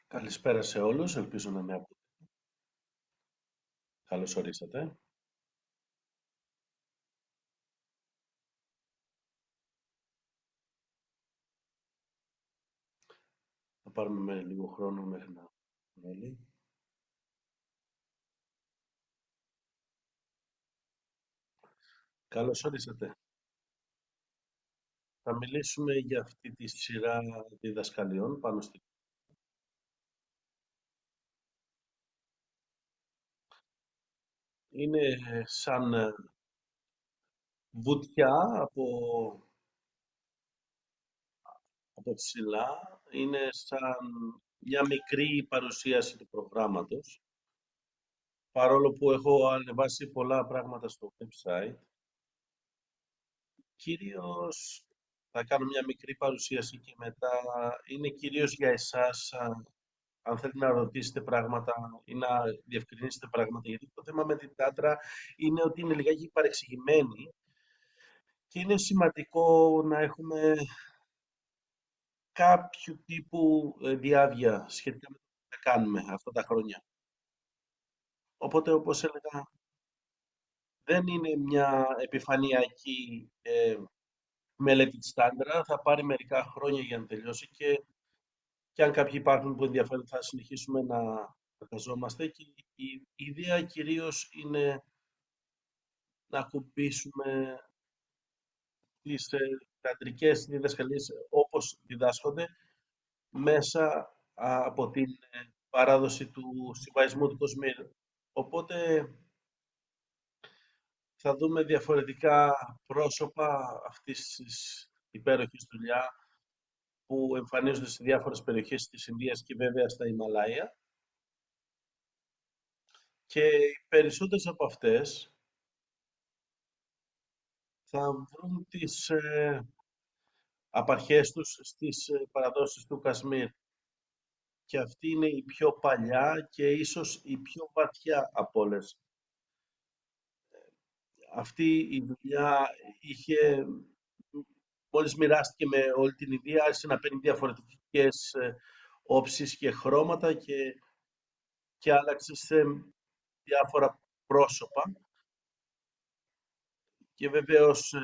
Καλησπέρα σε όλους, ελπίζω να με ακούτε. Καλώς ορίσατε. Θα πάρουμε λίγο χρόνο μέχρι να έρθουν όλοι. Καλώς ορίσατε. Θα μιλήσουμε για αυτή τη σειρά διδασκαλιών πάνω στη... Είναι σαν βουτιά από ψηλά. Είναι σαν μια μικρή παρουσίαση του προγράμματος. Παρόλο που έχω ανεβάσει πολλά πράγματα στο website, κυρίως θα κάνω μια μικρή παρουσίαση και μετά είναι κυρίως για εσάς αν θέλετε να ρωτήσετε πράγματα ή να διευκρινίσετε πράγματα. Γιατί το θέμα με την Τάτρα είναι ότι είναι λιγάκι παρεξηγημένη και είναι σημαντικό να έχουμε κάποιο τύπου διάβια σχετικά με το τι θα κάνουμε αυτά τα χρόνια. Οπότε, όπως έλεγα, δεν είναι μια επιφανειακή μελέτη της Τάντρα. Θα πάρει μερικά χρόνια για να τελειώσει και αν κάποιοι υπάρχουν που ενδιαφέρουν θα συνεχίσουμε να εργαζόμαστε και η ιδέα κυρίως είναι να ακουμπήσουμε τις θεατρικές διδασκαλίες όπως διδάσκονται μέσα από την παράδοση του συμβαϊσμού του Κοσμήρ. Οπότε θα δούμε διαφορετικά πρόσωπα αυτής της υπέροχης δουλειά που εμφανίζονται σε διάφορες περιοχές της Ινδίας και βέβαια στα Ιμαλάια και οι περισσότερες από αυτές θα βρουν τις απαρχές τους στις παραδόσεις του Κασμίρ. Και αυτή είναι η πιο παλιά και ίσως η πιο βαθιά από όλες. Αυτή η δουλειά είχε, μόλις μοιράστηκε με όλη την Ινδία, άρχισε να παίρνει διαφορετικές όψεις και χρώματα και άλλαξε σε διάφορα πρόσωπα και βεβαίως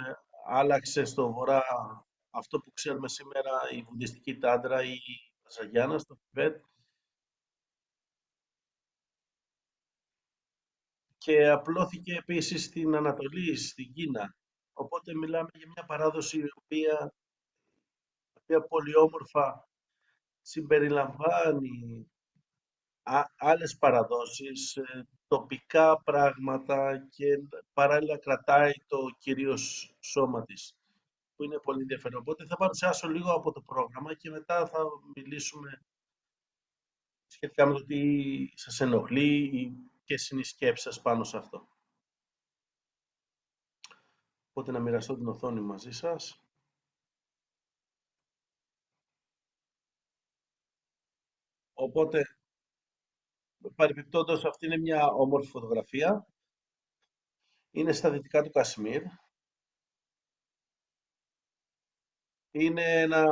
άλλαξε στο βορρά αυτό που ξέρουμε σήμερα η βουδιστική τάντρα ή η Βαζαγιάννα στο Τιβέτ και απλώθηκε επίσης στην Ανατολή, στην Κίνα. Οπότε μιλάμε για μια παράδοση η οποία πολύ όμορφα συμπεριλαμβάνει άλλες παραδόσεις, τοπικά πράγματα και παράλληλα κρατάει το κυρίως σώμα της, που είναι πολύ ενδιαφέρον. Οπότε θα παρουσιάσω λίγο από το πρόγραμμα και μετά θα μιλήσουμε σχετικά με το τι σας ενοχλεί ή ποιες είναι οι σκέψεις σας πάνω σε αυτό. Οπότε να μοιραστώ την οθόνη μαζί σας. Οπότε, παρεμπιπτόντως, αυτή είναι μια όμορφη φωτογραφία. Είναι στα δυτικά του Κασμίρ. Είναι ένα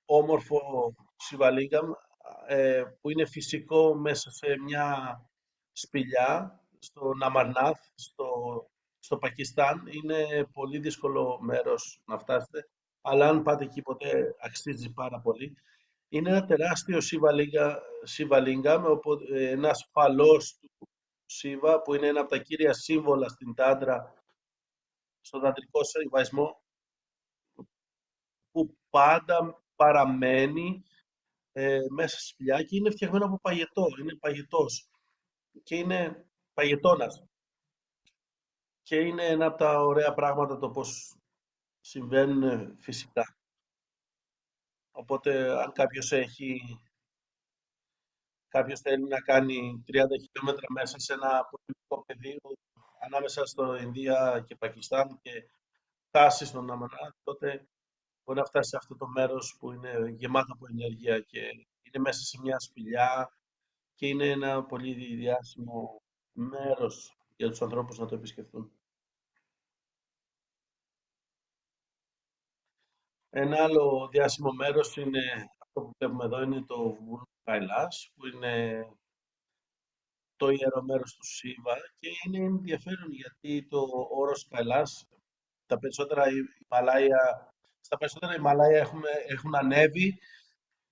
όμορφο Σιβαλίγκαμ που είναι φυσικό μέσα σε μια σπηλιά στο Ναμαρνάθ, στο Πακιστάν. Είναι πολύ δύσκολο μέρος να φτάσετε, αλλά αν πάτε εκεί ποτέ αξίζει πάρα πολύ. Είναι ένα τεράστιο Σιβαλίγκαμ, ένας φαλός του Σίβα που είναι ένα από τα κύρια σύμβολα στην Τάντρα, στον ταντρικό σεβασμό που πάντα παραμένει μέσα στη σπηλιά και είναι φτιαγμένο από παγετό, είναι παγετός και είναι παγετώνας και είναι ένα από τα ωραία πράγματα το πώς συμβαίνουν φυσικά. Οπότε αν κάποιος θέλει να κάνει 30 χιλιόμετρα μέσα σε ένα πολιτικό πεδίο ανάμεσα στο Ινδία και Πακιστάν και φτάσει στον Αμανά, τότε μπορεί να φτάσει σε αυτό το μέρος που είναι γεμάτο από ενέργεια και είναι μέσα σε μια σπηλιά και είναι ένα πολύ διάσημο μέρος για τους ανθρώπους να το επισκεφτούν. Ένα άλλο διάσημο μέρος είναι αυτό που βλέπουμε εδώ, είναι το βουνό Καϊλάς, που είναι το ιερό μέρος του Σίβα και είναι ενδιαφέρον γιατί το όρος Καϊλάς, τα περισσότερα Ιμαλάια, στα περισσότερα Ιμαλάια έχουν ανέβει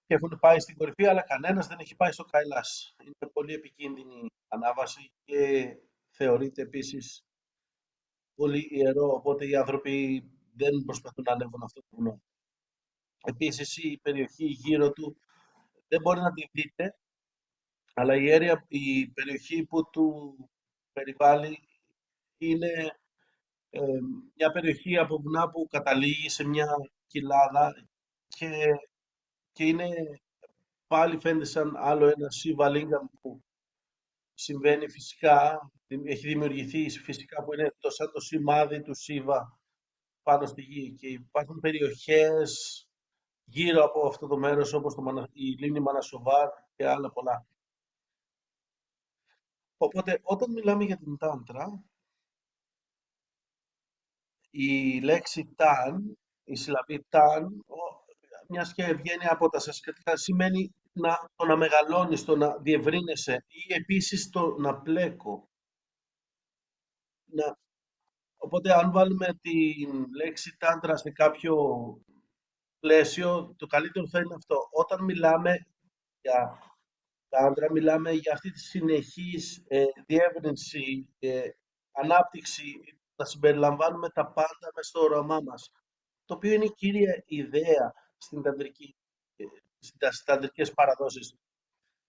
και έχουν πάει στην κορυφή, αλλά κανένας δεν έχει πάει στο Καϊλάς. Είναι πολύ επικίνδυνη ανάβαση και θεωρείται επίσης πολύ ιερό, οπότε οι άνθρωποι δεν προσπαθούν να ανέβουν αυτό το βουνό. Επίσης η περιοχή γύρω του δεν μπορεί να τη δείτε, αλλά η περιοχή που του περιβάλλει είναι ε, μια περιοχή από βουνά που καταλήγει σε μια κοιλάδα και, και είναι πάλι φαίνεται σαν άλλο ένα Σίβα Λίγκαμ που συμβαίνει φυσικά, έχει δημιουργηθεί φυσικά που είναι σαν το σημάδι του Σίβα πάνω στη γη και υπάρχουν περιοχές γύρω από αυτό το μέρος όπως η λίμνη Μανασοβάρ και άλλα πολλά. Οπότε όταν μιλάμε για την τάντρα, η λέξη ταν, η συλλαβή ταν, μιας και βγαίνει από τα σανσκριτικά, σημαίνει το να μεγαλώνεις, το να διευρύνεσαι ή επίσης το να πλέκω. Να, οπότε αν βάλουμε την λέξη τάντρα σε κάποιο πλαίσιο, το καλύτερο θα είναι αυτό. Όταν μιλάμε για τάντρα, μιλάμε για αυτή τη συνεχής διεύρυνση, ανάπτυξη, να συμπεριλαμβάνουμε τα πάντα μέσα στο όραμά μας. Το οποίο είναι η κύρια ιδέα στην ταντρική, στις ταντρικές παραδόσεις.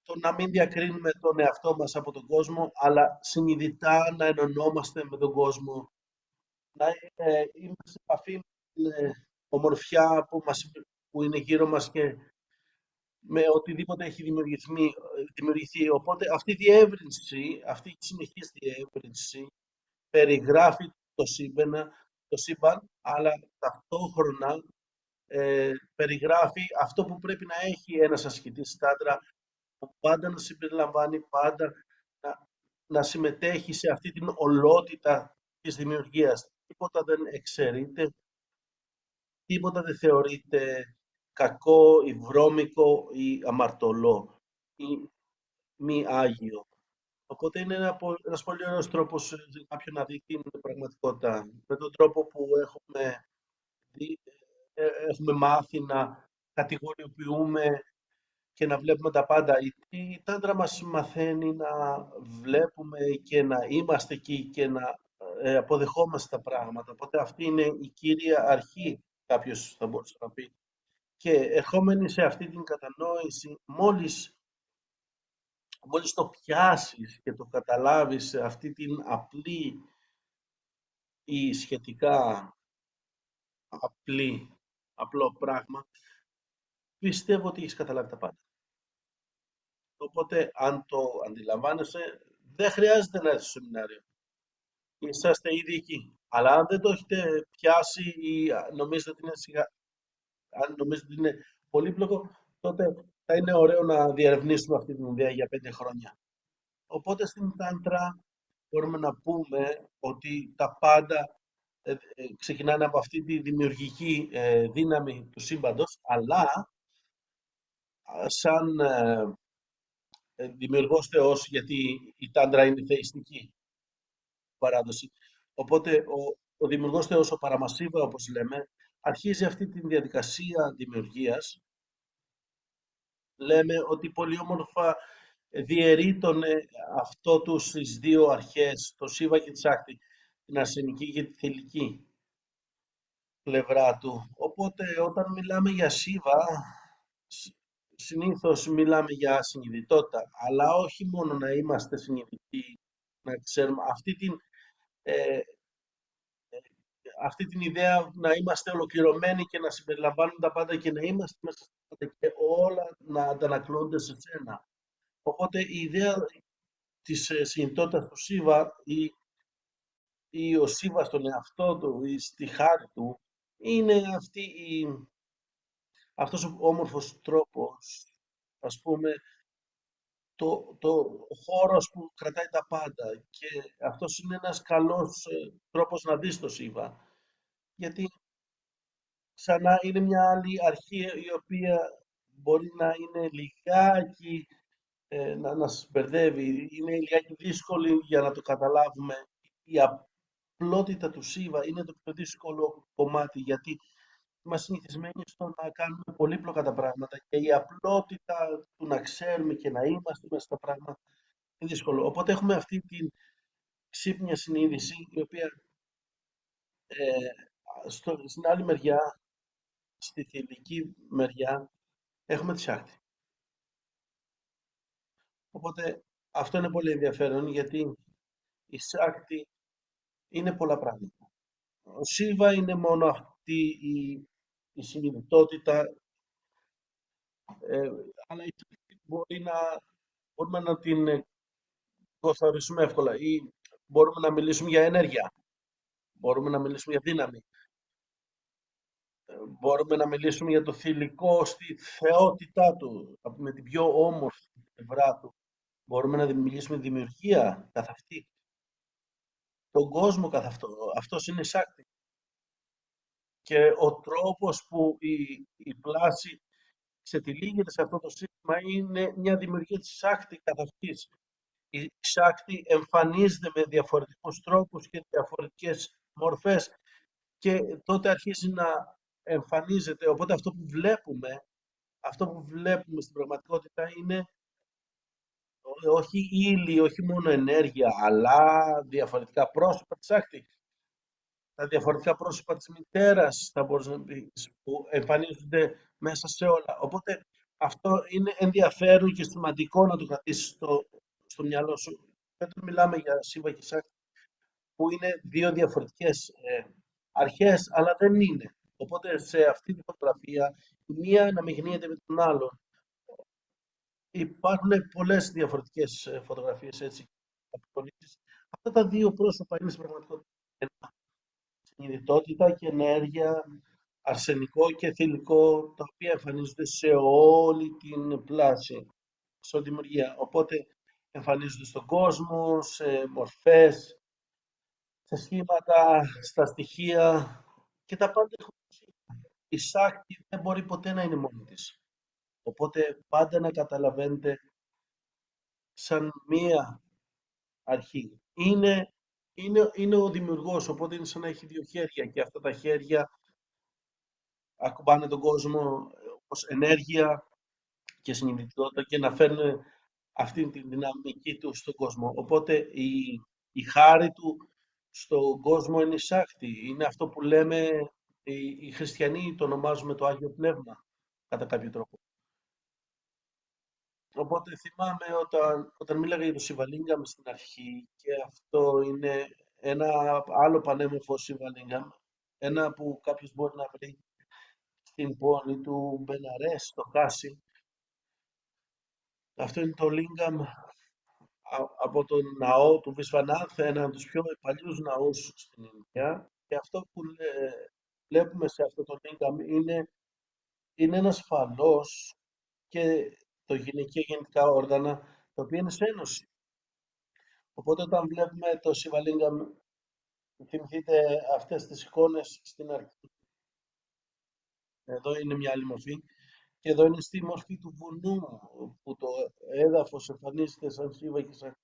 Το να μην διακρίνουμε τον εαυτό μας από τον κόσμο, αλλά συνειδητά να ενωνόμαστε με τον κόσμο, να είμαστε σε επαφή με την ομορφιά που είναι γύρω μας και με οτιδήποτε έχει δημιουργηθεί. Οπότε αυτή η διεύρυνση, αυτή η συνεχής διεύρυνση περιγράφει το σύμπαν, αλλά ταυτόχρονα περιγράφει αυτό που πρέπει να έχει ένας ασκητής τάντρα, που πάντα να συμπεριλαμβάνει, πάντα να, να συμμετέχει σε αυτή την ολότητα της δημιουργίας. Τίποτα δεν εξαιρείται, τίποτα δεν θεωρείται κακό ή βρώμικο ή αμαρτωλό ή μη άγιο. Οπότε είναι ένας πολύ ωραίος τρόπος για κάποιον να δει την πραγματικότητα. Με τον τρόπο που δει, έχουμε μάθει να κατηγοριοποιούμε και να βλέπουμε τα πάντα. Η τάντρα μας μαθαίνει να βλέπουμε και να είμαστε εκεί και να αποδεχόμαστε τα πράγματα. Οπότε αυτή είναι η κύρια αρχή, κάποιος θα μπορούσε να πει. Και ερχόμενοι σε αυτή την κατανόηση, μόλις το πιάσεις και το καταλάβεις σε αυτή την απλή ή σχετικά απλό πράγμα, πιστεύω ότι έχεις καταλάβει τα πάντα. Οπότε, αν το αντιλαμβάνεσαι, δεν χρειάζεται να έρθεις στο σεμινάριο. Είσαστε ήδη εκεί. Αλλά αν δεν το έχετε πιάσει ή αν νομίζετε ότι είναι πολύπλοκο, τότε θα είναι ωραίο να διερευνήσουμε αυτή την ιδέα για 5 χρόνια. Οπότε στην Τάντρα μπορούμε να πούμε ότι τα πάντα ξεκινάνε από αυτή τη δημιουργική δύναμη του σύμπαντος, αλλά σαν δημιουργός Θεός, γιατί η Τάντρα είναι θεϊστική παράδοση. Οπότε ο δημιουργός Θεός, ο Παραμασίβα όπως λέμε, αρχίζει αυτή τη διαδικασία δημιουργίας. Λέμε ότι πολύ όμορφα διαιρείτωνε αυτό του στις δύο αρχές, το Σίβα και τη Σάκτη, την αρσενική και τη θηλυκή πλευρά του. Οπότε όταν μιλάμε για Σίβα, συνήθως μιλάμε για συνειδητότητα, αλλά όχι μόνο να είμαστε συνειδητοί, να ξέρουμε ε, αυτή την ιδέα να είμαστε ολοκληρωμένοι και να συμπεριλαμβάνουμε τα πάντα και να είμαστε μέσα στα πάντα και όλα να αντανακλώνται σε σένα. Οπότε η ιδέα της συνειδητότητας του Σίβα ή ο Σίβα στον εαυτό του ή στη χάρη του είναι αυτός ο όμορφος τρόπος, ας πούμε, ο χώρος που κρατάει τα πάντα και αυτός είναι ένας καλός τρόπος να δεις το Σίβα. Γιατί ξανά είναι μια άλλη αρχή η οποία μπορεί να είναι λιγάκι, να σας μπερδεύει, είναι λιγάκι δύσκολη για να το καταλάβουμε. Η απλότητα του Σίβα είναι το πιο δύσκολο κομμάτι, γιατί είμαστε συνηθισμένοι στο να κάνουμε πολύπλοκα τα πράγματα και η απλότητα του να ξέρουμε και να είμαστε μέσα στα πράγματα είναι δύσκολο. Οπότε έχουμε αυτή την ξύπνια συνείδηση, η οποία στην άλλη μεριά, στη θηλυκή μεριά, έχουμε τη Σάκτη. Οπότε αυτό είναι πολύ ενδιαφέρον, γιατί η Σάκτη είναι πολλά πράγματα. Ο Σίβα είναι μόνο αυτή η συνειδητότητα, ε, αλλά η Σάκτη μπορούμε να την καθορίσουμε εύκολα, ή μπορούμε να μιλήσουμε για ενέργεια, μπορούμε να μιλήσουμε για δύναμη, μπορούμε να μιλήσουμε για το θηλυκό στη θεότητά του, με την πιο όμορφη πλευρά του. Μπορούμε να μιλήσουμε δημιουργία καθ' αυτή, τον κόσμο καθ' αυτό. Αυτός είναι η Σάκτη. Και ο τρόπος που η πλάση ξετυλίγεται σε αυτό το σύστημα είναι μια δημιουργία της Σάκτη καθ' αυτής. Η Σάκτη εμφανίζεται με διαφορετικούς τρόπους και διαφορετικές μορφές και τότε αρχίζει να εμφανίζεται. Οπότε αυτό που βλέπουμε στην πραγματικότητα είναι όχι ύλη, όχι μόνο ενέργεια, αλλά διαφορετικά πρόσωπα της Σάκτη. Τα διαφορετικά πρόσωπα της μητέρας, θα μπορείς να πεις, που εμφανίζονται μέσα σε όλα. Οπότε αυτό είναι ενδιαφέρον και σημαντικό να το κρατήσεις στο μυαλό σου. Όταν μιλάμε για Σίβα και Σάκτη, που είναι δύο διαφορετικές αρχές, αλλά δεν είναι. Οπότε σε αυτή τη φωτογραφία η μία αναμειγνύεται με τον άλλον. Υπάρχουν πολλές διαφορετικές φωτογραφίες έτσι απεικονίσεις. Αυτά τα δύο πρόσωπα είναι στην πραγματικότητα συνειδητότητα και ενέργεια, αρσενικό και θηλυκό, τα οποία εμφανίζονται σε όλη την πλάση, σε όλη τη δημιουργία. Οπότε εμφανίζονται στον κόσμο, σε μορφές, σε σχήματα, στα στοιχεία και τα πάντα έχουν ουσία. Η Σάκτη δεν μπορεί ποτέ να είναι μόνη της. Οπότε πάντα να καταλαβαίνετε σαν μία αρχή. Είναι ο δημιουργός, οπότε είναι σαν να έχει δύο χέρια και αυτά τα χέρια ακουμπάνε τον κόσμο ως ενέργεια και συνειδητότητα και να φέρνουν αυτή τη δυναμική του στον κόσμο. Οπότε η χάρη του στον κόσμο είναι η Σάκτη. Είναι αυτό που λέμε οι χριστιανοί το ονομάζουμε το Άγιο Πνεύμα κατά κάποιο τρόπο. Οπότε θυμάμαι όταν μίλαγα για το Σιβαλίγκαμ στην αρχή και αυτό είναι ένα άλλο πανέμορφο Σιβαλίγκαμ, ένα που κάποιος μπορεί να βρει στην πόλη του Μπεναρές, στο Χάσι. Αυτό είναι το Λίγκαμ από τον ναό του Βισβανάθ, ένα από τους πιο παλιούς ναούς στην Ινδία. Και αυτό που βλέπουμε σε αυτό το Λίγκαμ είναι ένας φαλός και το γυναικείο γεννητικά όργανα, τα οποία είναι σε ένωση. Οπότε όταν βλέπουμε το Σιβαλίγκαμ, θυμηθείτε αυτές τις εικόνες στην αρχή. Εδώ είναι μια άλλη μορφή. Και εδώ είναι στη μορφή του βουνού, που το έδαφος εμφανίζεται σαν Σίβα και σαν...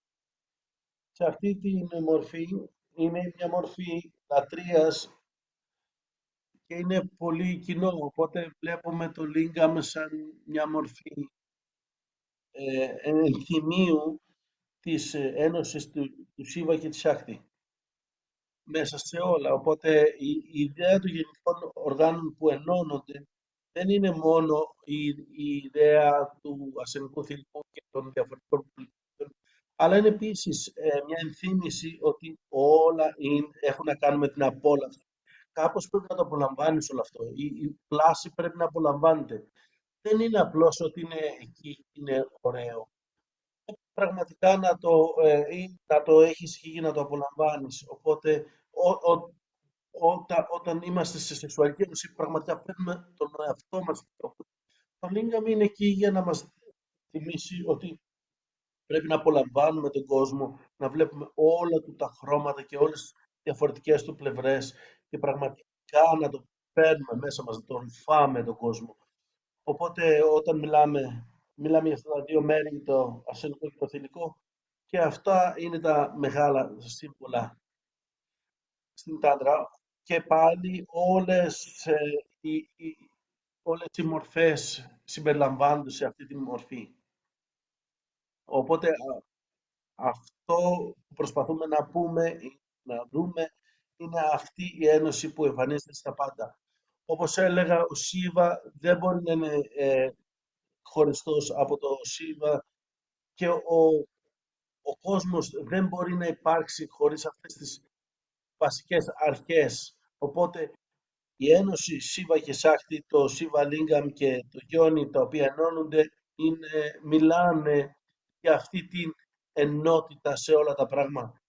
Σε αυτή τη μορφή είναι μια μορφή λατρείας και είναι πολύ κοινό. Οπότε βλέπουμε το Λίγκαμ σαν μια μορφή ενθυμίου της ένωσης του Σίβα και της Σάκτη μέσα σε όλα. Οπότε η ιδέα των γενικών οργάνων που ενώνονται δεν είναι μόνο η ιδέα του ασενικού θηλυκού και των διαφορετικών πολιτικών, αλλά είναι επίσης μια ενθύμηση ότι όλα έχουν να κάνουν με την απόλαυση. Κάπως πρέπει να το απολαμβάνεις όλο αυτό. Η πλάση πρέπει να απολαμβάνεται. Δεν είναι απλώς ότι είναι εκεί, είναι ωραίο. Πραγματικά να το έχεις εκεί, να το απολαμβάνεις. Οπότε όταν είμαστε σε σεξουαλική ένωση, πραγματικά παίρνουμε τον εαυτό μας. Το Λίγκαμ είναι εκεί για να μας θυμίσει ότι πρέπει να απολαμβάνουμε τον κόσμο, να βλέπουμε όλα του τα χρώματα και όλες τις διαφορετικές του πλευρές και πραγματικά να το παίρνουμε μέσα μας, να τον φάμε τον κόσμο. Οπότε όταν μιλάμε για αυτά τα δύο μέρη, το αρσενικό και το θηλυκό, και αυτά είναι τα μεγάλα σύμβολα στην Τάντρα. Και πάλι όλες οι μορφές συμπεριλαμβάνονται σε αυτή τη μορφή. Οπότε αυτό που προσπαθούμε να πούμε, ή να δούμε, είναι αυτή η ένωση που εμφανίζεται στα πάντα. Όπως έλεγα, ο Σίβα δεν μπορεί να είναι χωριστός από το Σίβα, και ο κόσμος δεν μπορεί να υπάρξει χωρίς αυτές τις βασικές αρχές. Οπότε η ένωση Σίβα και Σάκτη, το Σίβα Λίγκαμ και το Γιόνι, τα οποία ενώνονται, μιλάνε για αυτή την ενότητα σε όλα τα πράγματα.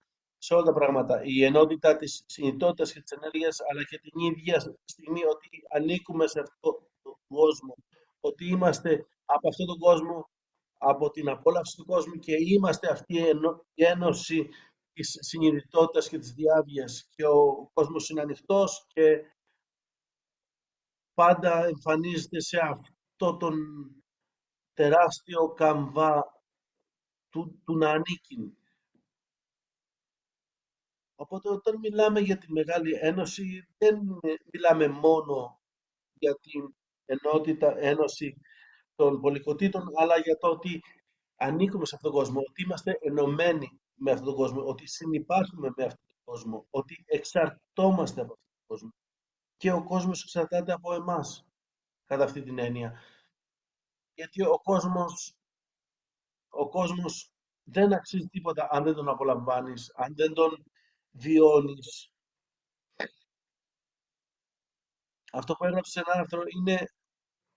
Η ενότητα της συνειδητότητας και της ενέργειας, αλλά και την ίδια στιγμή ότι ανήκουμε σε αυτόν τον κόσμο, ότι είμαστε από αυτόν τον κόσμο, από την απόλαυση του κόσμου, και είμαστε αυτή η ένωση της συνειδητότητας και της διάβγειας, και ο κόσμος είναι ανοιχτός και πάντα εμφανίζεται σε αυτό τον τεράστιο καμβά του να ανήκει. Οπότε όταν μιλάμε για τη Μεγάλη Ένωση, δεν μιλάμε μόνο για την ένωση των πολυκοτήτων, αλλά για το ότι ανήκουμε σε αυτόν τον κόσμο, ότι είμαστε ενωμένοι με αυτόν τον κόσμο, ότι συνυπάρχουμε με αυτόν τον κόσμο, ότι εξαρτώμαστε από αυτόν τον κόσμο. Και ο κόσμος εξαρτάται από εμάς, κατά αυτή την έννοια. Γιατί ο κόσμος δεν αξίζει τίποτα αν δεν τον απολαμβάνεις, αν δεν τον βιώνεις. Αυτό που έγραψε σε ένα άρθρο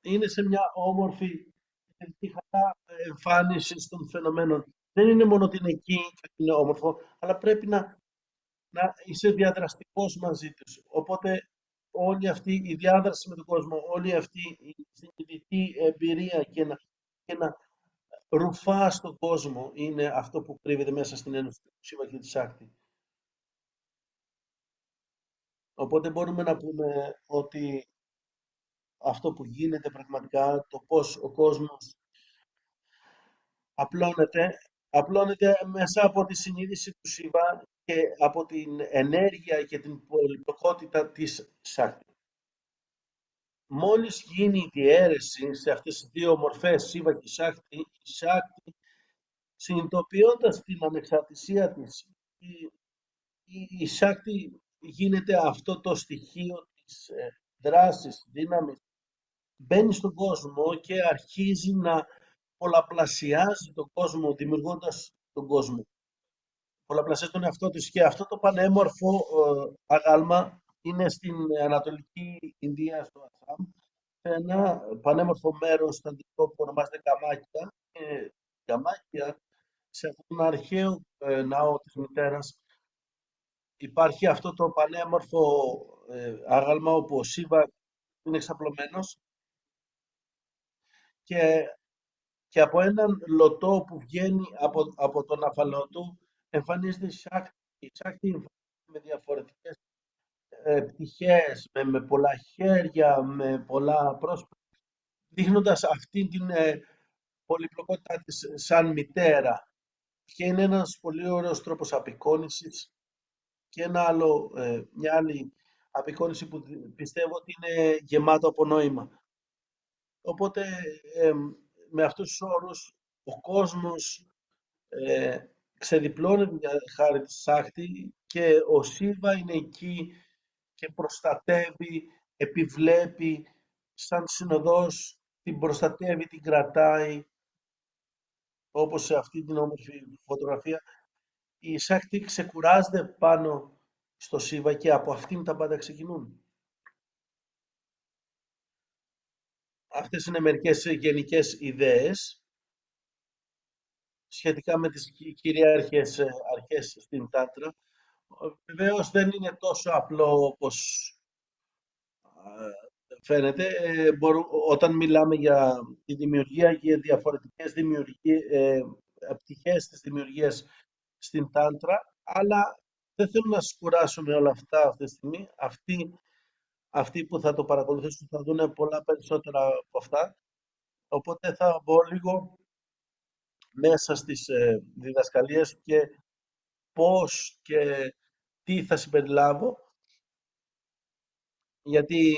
είναι σε μια όμορφη θετική χαρά εμφάνιση των φαινομένων. Δεν είναι μόνο ότι είναι εκεί και ότι είναι όμορφο, αλλά πρέπει να είσαι διαδραστικός μαζί τους. Οπότε όλη αυτή η διάδραση με τον κόσμο, όλη αυτή η συνειδητή εμπειρία, και να ρουφά στον κόσμο, είναι αυτό που κρύβεται μέσα στην Ένωση του Σίβα και της Σάκτη. Οπότε μπορούμε να πούμε ότι αυτό που γίνεται πραγματικά, το πώς ο κόσμος απλώνεται μέσα από τη συνείδηση του Σίβα και από την ενέργεια και την πολυπλοκότητα της Σάκτη. Μόλις γίνει η διαίρεση σε αυτές τις δύο μορφές, Σίβα και Σάκτη, η Σάκτη, συνειδητοποιώντας την ανεξαρτησία της, η Σάκτη γίνεται αυτό το στοιχείο της δράσης, δύναμης, μπαίνει στον κόσμο και αρχίζει να πολλαπλασιάζει τον κόσμο, δημιουργώντας τον κόσμο. Πολλαπλασιάζει τον εαυτό της, και αυτό το πανέμορφο αγάλμα είναι στην Ανατολική Ινδία, στο Ασάμ, σε ένα πανέμορφο μέρος στο αντικό που ονομάζεται Καμάκια. Καμάκια, σε αυτόν τον αρχαίο ναό της μητέρας, υπάρχει αυτό το πανέμορφο άγαλμα, όπου ο Σίβα είναι εξαπλωμένος, και, και από έναν λωτό που βγαίνει από τον αφαλό του εμφανίζεται η Σάκτη. Η Σάκτη εμφανίζεται με διαφορετικές πτυχές, με πολλά χέρια, με πολλά πρόσωπα, δείχνοντας αυτή την πολυπλοκότητά της σαν μητέρα. Και είναι ένας πολύ ωραίος τρόπος απεικόνησης, και μια άλλη απεικόνηση που πιστεύω ότι είναι γεμάτο από νόημα. Οπότε με αυτούς τους όρους ο κόσμος ε, ξεδιπλώνεται για χάρη της Σάκτη, και ο Σίβα είναι εκεί και προστατεύει, επιβλέπει, σαν συνοδός την προστατεύει, την κρατάει, όπως σε αυτή την όμορφη φωτογραφία. Η Σάκτη ξεκουράζεται πάνω στο Σίβα, και από αυτήν τα πάντα ξεκινούν. Αυτές είναι μερικές γενικές ιδέες σχετικά με τις κυρίαρχες αρχές στην Τάντρα. Βεβαίως δεν είναι τόσο απλό όπως φαίνεται. Όταν μιλάμε για τη δημιουργία και διαφορετικές πτυχές της δημιουργίας στην Τάντρα, αλλά δεν θέλω να σας κουράσω με όλα αυτά αυτή τη στιγμή. Αυτοί που θα το παρακολουθήσουν θα δουν πολλά περισσότερα από αυτά. Οπότε θα μπω λίγο μέσα στις διδασκαλίες και πώς και τι θα συμπεριλάβω, γιατί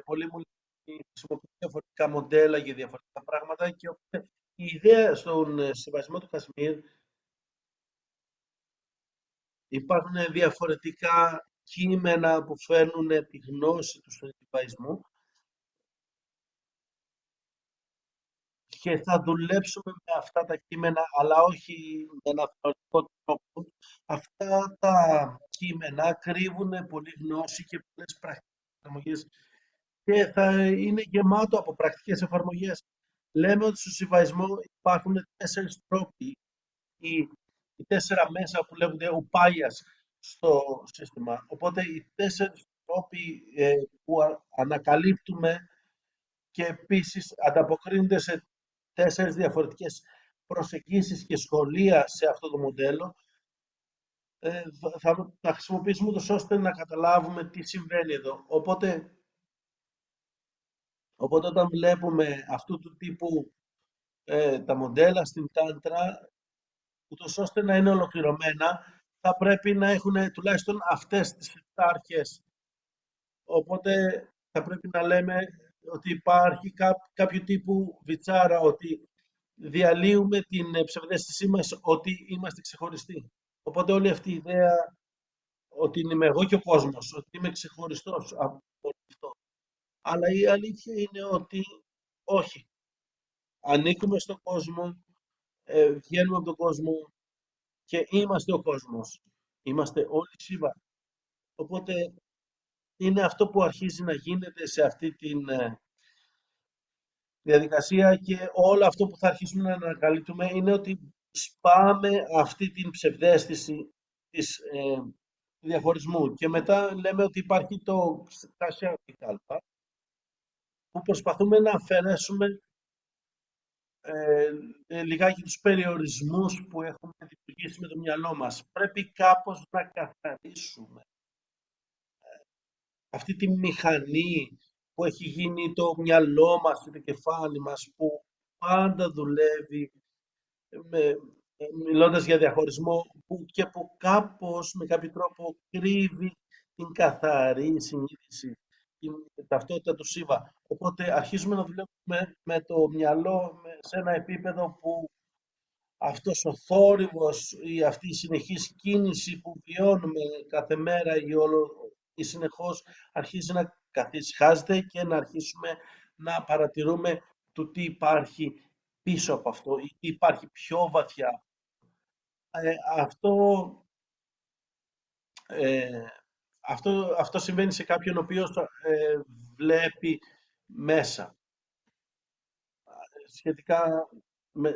πολλοί μου λένε ότι χρησιμοποιούν διαφορετικά μοντέλα για διαφορετικά πράγματα και οπότε η ιδέα στον συμβασμό του Κασμίρ υπάρχουν διαφορετικά κείμενα που φέρνουν τη γνώση του στον συμβασμό και θα δουλέψουμε με αυτά τα κείμενα, αλλά όχι με ένα θεωρητικό τρόπο. Αυτά τα κείμενα κρύβουν πολλή γνώση και πολλές πρακτικές εφαρμογές και θα είναι γεμάτο από πρακτικές εφαρμογές. Λέμε ότι στο συμβαϊσμό υπάρχουν 4 τρόποι ή οι 4 μέσα που λέγονται ουπάγιας στο σύστημα. Οπότε οι 4 τρόποι που ανακαλύπτουμε και επίσης ανταποκρίνονται σε 4 διαφορετικές προσεγγίσεις και σχολεία σε αυτό το μοντέλο, θα τα χρησιμοποιήσουμε ούτως ώστε να καταλάβουμε τι συμβαίνει εδώ. Οπότε όταν βλέπουμε αυτού του τύπου τα μοντέλα στην Τάντρα, ούτως ώστε να είναι ολοκληρωμένα, θα πρέπει να έχουν τουλάχιστον αυτές τις 7 αρχές. Οπότε θα πρέπει να λέμε ότι υπάρχει κάποιο τύπου βιτσάρα, ότι διαλύουμε την ψευδαίσθησή μας ότι είμαστε ξεχωριστοί. Οπότε όλη αυτή η ιδέα ότι είμαι εγώ και ο κόσμος, ότι είμαι ξεχωριστός από όλο αυτό. Αλλά η αλήθεια είναι ότι όχι. Ανήκουμε στον κόσμο, βγαίνουμε από τον κόσμο και είμαστε ο κόσμος. Είμαστε όλοι Σίβα. Οπότε είναι αυτό που αρχίζει να γίνεται σε αυτή τη διαδικασία και όλο αυτό που θα αρχίσουμε να ανακαλύπτουμε είναι ότι σπάμε αυτή την ψευδαίσθηση της του διαχωρισμού και μετά λέμε ότι υπάρχει το Κάσια Κάλπα που προσπαθούμε να αφαιρέσουμε λιγάκι τους περιορισμούς που έχουμε δημιουργήσει με το μυαλό μας. Πρέπει κάπως να καθαρίσουμε αυτή τη μηχανή που έχει γίνει το μυαλό μας και το κεφάλι μας που πάντα δουλεύει με, μιλώντας για διαχωρισμό και που κάπως με κάποιο τρόπο κρύβει την καθαρή συνείδηση, την ταυτότητα του Σίβα. Οπότε αρχίζουμε να δουλεύουμε με το μυαλό σε ένα επίπεδο που αυτός ο θόρυβος ή αυτή η συνεχής κίνηση που βιώνουμε κάθε μέρα ή συνεχώς αρχίζει να καθισχάζεται και να αρχίσουμε να παρατηρούμε το τι υπάρχει πίσω από αυτό ή τι υπάρχει πιο βαθιά. Αυτό, ε, αυτό συμβαίνει σε κάποιον ο οποίος βλέπει μέσα. Σχετικά με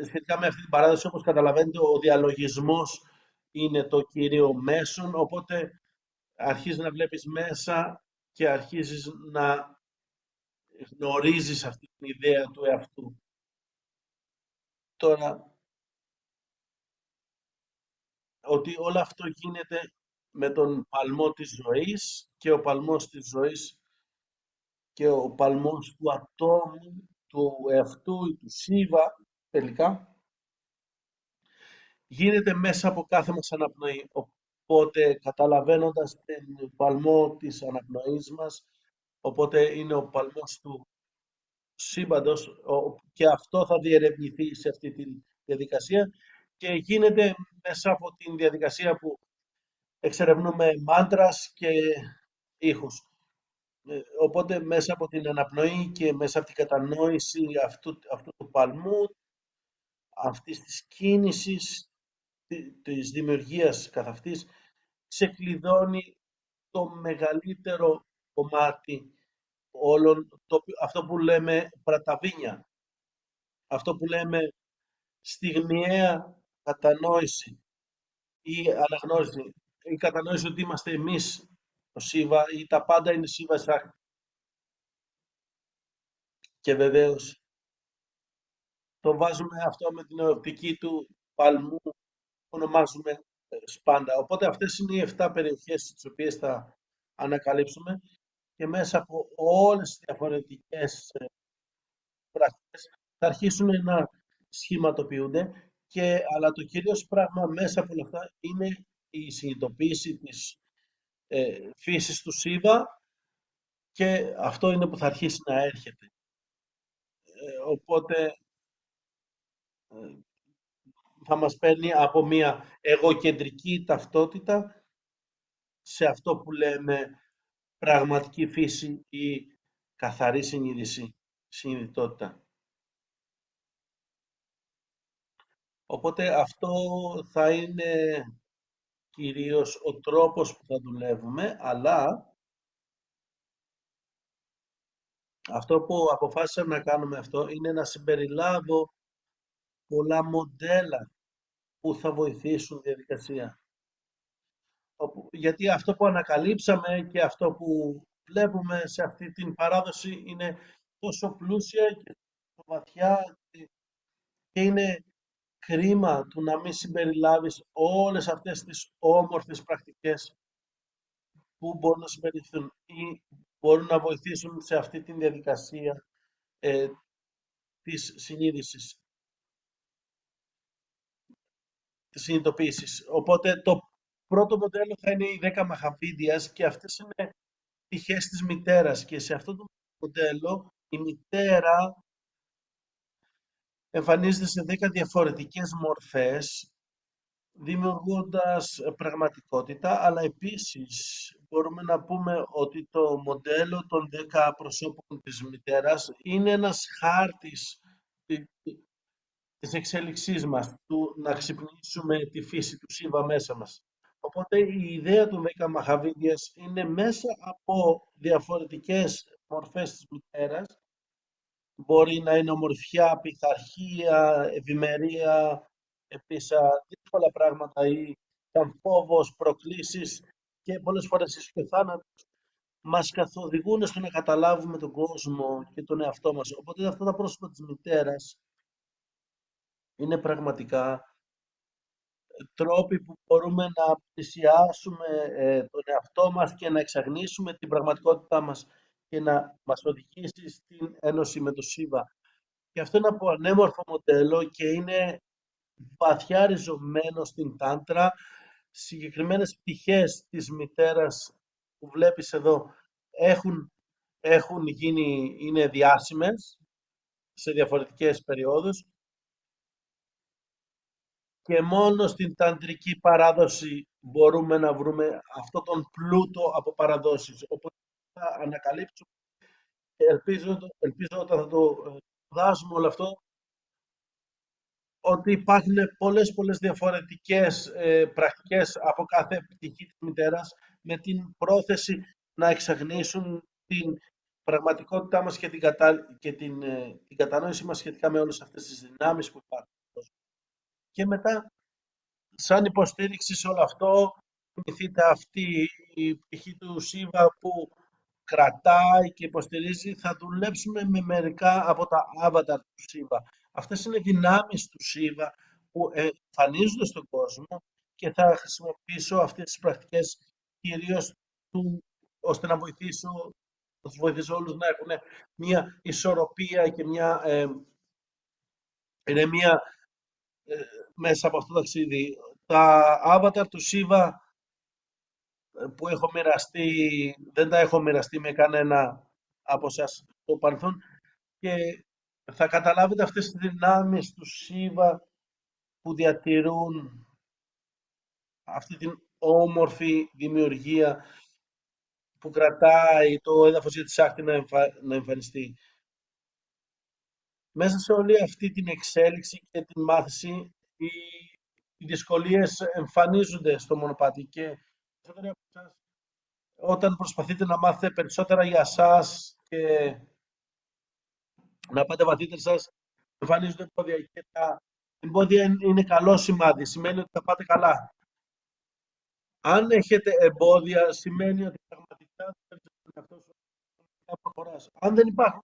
αυτή την παράδοση, όπως καταλαβαίνετε, ο διαλογισμός είναι το κύριο μέσον, οπότε αρχίζεις να βλέπεις μέσα και αρχίζεις να γνωρίζεις αυτή την ιδέα του εαυτού. Τώρα, ότι όλο αυτό γίνεται με τον παλμό της ζωής και ο παλμός της ζωής και ο παλμός του ατόμου, του εαυτού ή του Σίβα τελικά, γίνεται μέσα από κάθε μας αναπνοή. Οπότε καταλαβαίνοντας τον παλμό της αναπνοής μας, οπότε είναι ο παλμός του σύμπαντος και αυτό θα διερευνηθεί σε αυτή τη διαδικασία και γίνεται μέσα από την διαδικασία που εξερευνούμε μάντρας και ήχους. Οπότε μέσα από την αναπνοή και μέσα από την κατανόηση αυτού του παλμού, αυτής της κίνησης, της δημιουργίας καθ' αυτής, ξεκλειδώνει το μεγαλύτερο κομμάτι όλων, αυτό που λέμε πραταβίνια, αυτό που λέμε στιγμιαία κατανόηση ή αναγνώριση. Η κατανόηση ότι είμαστε εμείς το Σίβα ή τα πάντα είναι Σίβα Σάκ. Και βεβαίως το βάζουμε αυτό με την οπτική του παλμού που ονομάζουμε σπάντα. Οπότε αυτές είναι οι 7 περιοχές τις οποίες θα ανακαλύψουμε και μέσα από όλες τις διαφορετικές πρακτικές θα αρχίσουν να σχηματοποιούνται, αλλά το κυρίως πράγμα μέσα από όλα αυτά είναι η συνειδητοποίηση της φύσης του Σίβα, και αυτό είναι που θα αρχίσει να έρχεται. Οπότε θα μας παίρνει από μια εγωκεντρική ταυτότητα σε αυτό που λέμε πραγματική φύση ή καθαρή συνείδηση, συνειδητότητα. Οπότε αυτό θα είναι κυρίως ο τρόπος που θα δουλεύουμε, αλλά αυτό που αποφάσισα να κάνουμε αυτό είναι να συμπεριλάβω πολλά μοντέλα που θα βοηθήσουν τη διαδικασία. Γιατί αυτό που ανακαλύψαμε και αυτό που βλέπουμε σε αυτή την παράδοση είναι τόσο πλούσια και τόσο βαθιά, και είναι κρίμα του να μην συμπεριλάβεις όλες αυτές τις όμορφες πρακτικές που μπορούν να συμπεριληφθούν ή μπορούν να βοηθήσουν σε αυτή τη διαδικασία ε, της συνείδησης, της συνειδητοποίησης. Οπότε το πρώτο μοντέλο θα είναι οι 10 Μαχαβίδιας, και αυτές είναι πτυχές της μητέρας, και σε αυτό το μοντέλο η μητέρα εμφανίζεται σε 10 διαφορετικές μορφές, δημιουργώντας πραγματικότητα, αλλά επίσης μπορούμε να πούμε ότι το μοντέλο των 10 προσώπων της μητέρας είναι ένας χάρτης της εξέλιξής μας, του να ξυπνήσουμε τη φύση του Σίβα μέσα μας. Οπότε η ιδέα του 10 Μαχαβίδιας είναι μέσα από διαφορετικές μορφές της μητέρας. Μπορεί να είναι ομορφιά, πειθαρχία, ευημερία, επίσης δύσκολα πράγματα, ή σαν φόβος, προκλήσεις και πολλές φορές ίσως και θάνατος, μας καθοδηγούν στο να καταλάβουμε τον κόσμο και τον εαυτό μας. Οπότε αυτά τα πρόσωπα της μητέρας είναι πραγματικά τρόποι που μπορούμε να πλησιάσουμε τον εαυτό μας και να εξαγνίσουμε την πραγματικότητά μας και να μας οδηγήσει στην ένωση με το Σίβα. Και αυτό είναι ένα πανέμορφο μοντέλο και είναι βαθιά ριζωμένο στην Τάντρα. Συγκεκριμένες πτυχές της μητέρας που βλέπεις εδώ έχουν γίνει, είναι διάσημες σε διαφορετικές περιόδους, και μόνο στην ταντρική παράδοση μπορούμε να βρούμε αυτό τον πλούτο από παραδόσεις. Οπότε θα ανακαλύψουμε, και ελπίζω όταν θα το σπουδάσουμε όλο αυτό, ότι υπάρχουν πολλές διαφορετικές πρακτικές από κάθε πτυχή της μητέρας, με την πρόθεση να εξαγνίσουν την πραγματικότητά μας και την κατανόηση μας σχετικά με όλες αυτές τις δυνάμεις που υπάρχουν. Και μετά, σαν υποστήριξη σε όλο αυτό, θυμηθείτε αυτή η πτυχή του Σίβα που κρατάει και υποστηρίζει. Θα δουλέψουμε με μερικά από τα avatar του Σίβα. Αυτές είναι δυνάμεις του Σίβα που εμφανίζονται στον κόσμο, και θα χρησιμοποιήσω αυτές τις πρακτικές κυρίως ώστε να τους βοηθήσω όλους να έχουν μια ισορροπία και μια ηρεμία μέσα από αυτό το ταξίδι. Τα avatar του Σίβα που έχω μοιραστεί, δεν τα έχω μοιραστεί με κανένα από εσάς στο παρελθόν, και θα καταλάβετε αυτές τις δυνάμεις του Σίβα που διατηρούν αυτή την όμορφη δημιουργία που κρατάει το έδαφος για τη Σάκτη να εμφανιστεί. Μέσα σε όλη αυτή την εξέλιξη και την μάθηση, οι δυσκολίες εμφανίζονται στο μονοπάτι, και όταν προσπαθείτε να μάθετε περισσότερα για σας και να πάτε βαθύτερα σας, εμφανίζονται εμπόδια, και τα εμπόδια είναι καλό σημάδι, σημαίνει ότι θα πάτε καλά. Αν έχετε εμπόδια, σημαίνει ότι πραγματικά δεν θέλεις τον εαυτό σου να προχωράς. Αν δεν υπάρχουν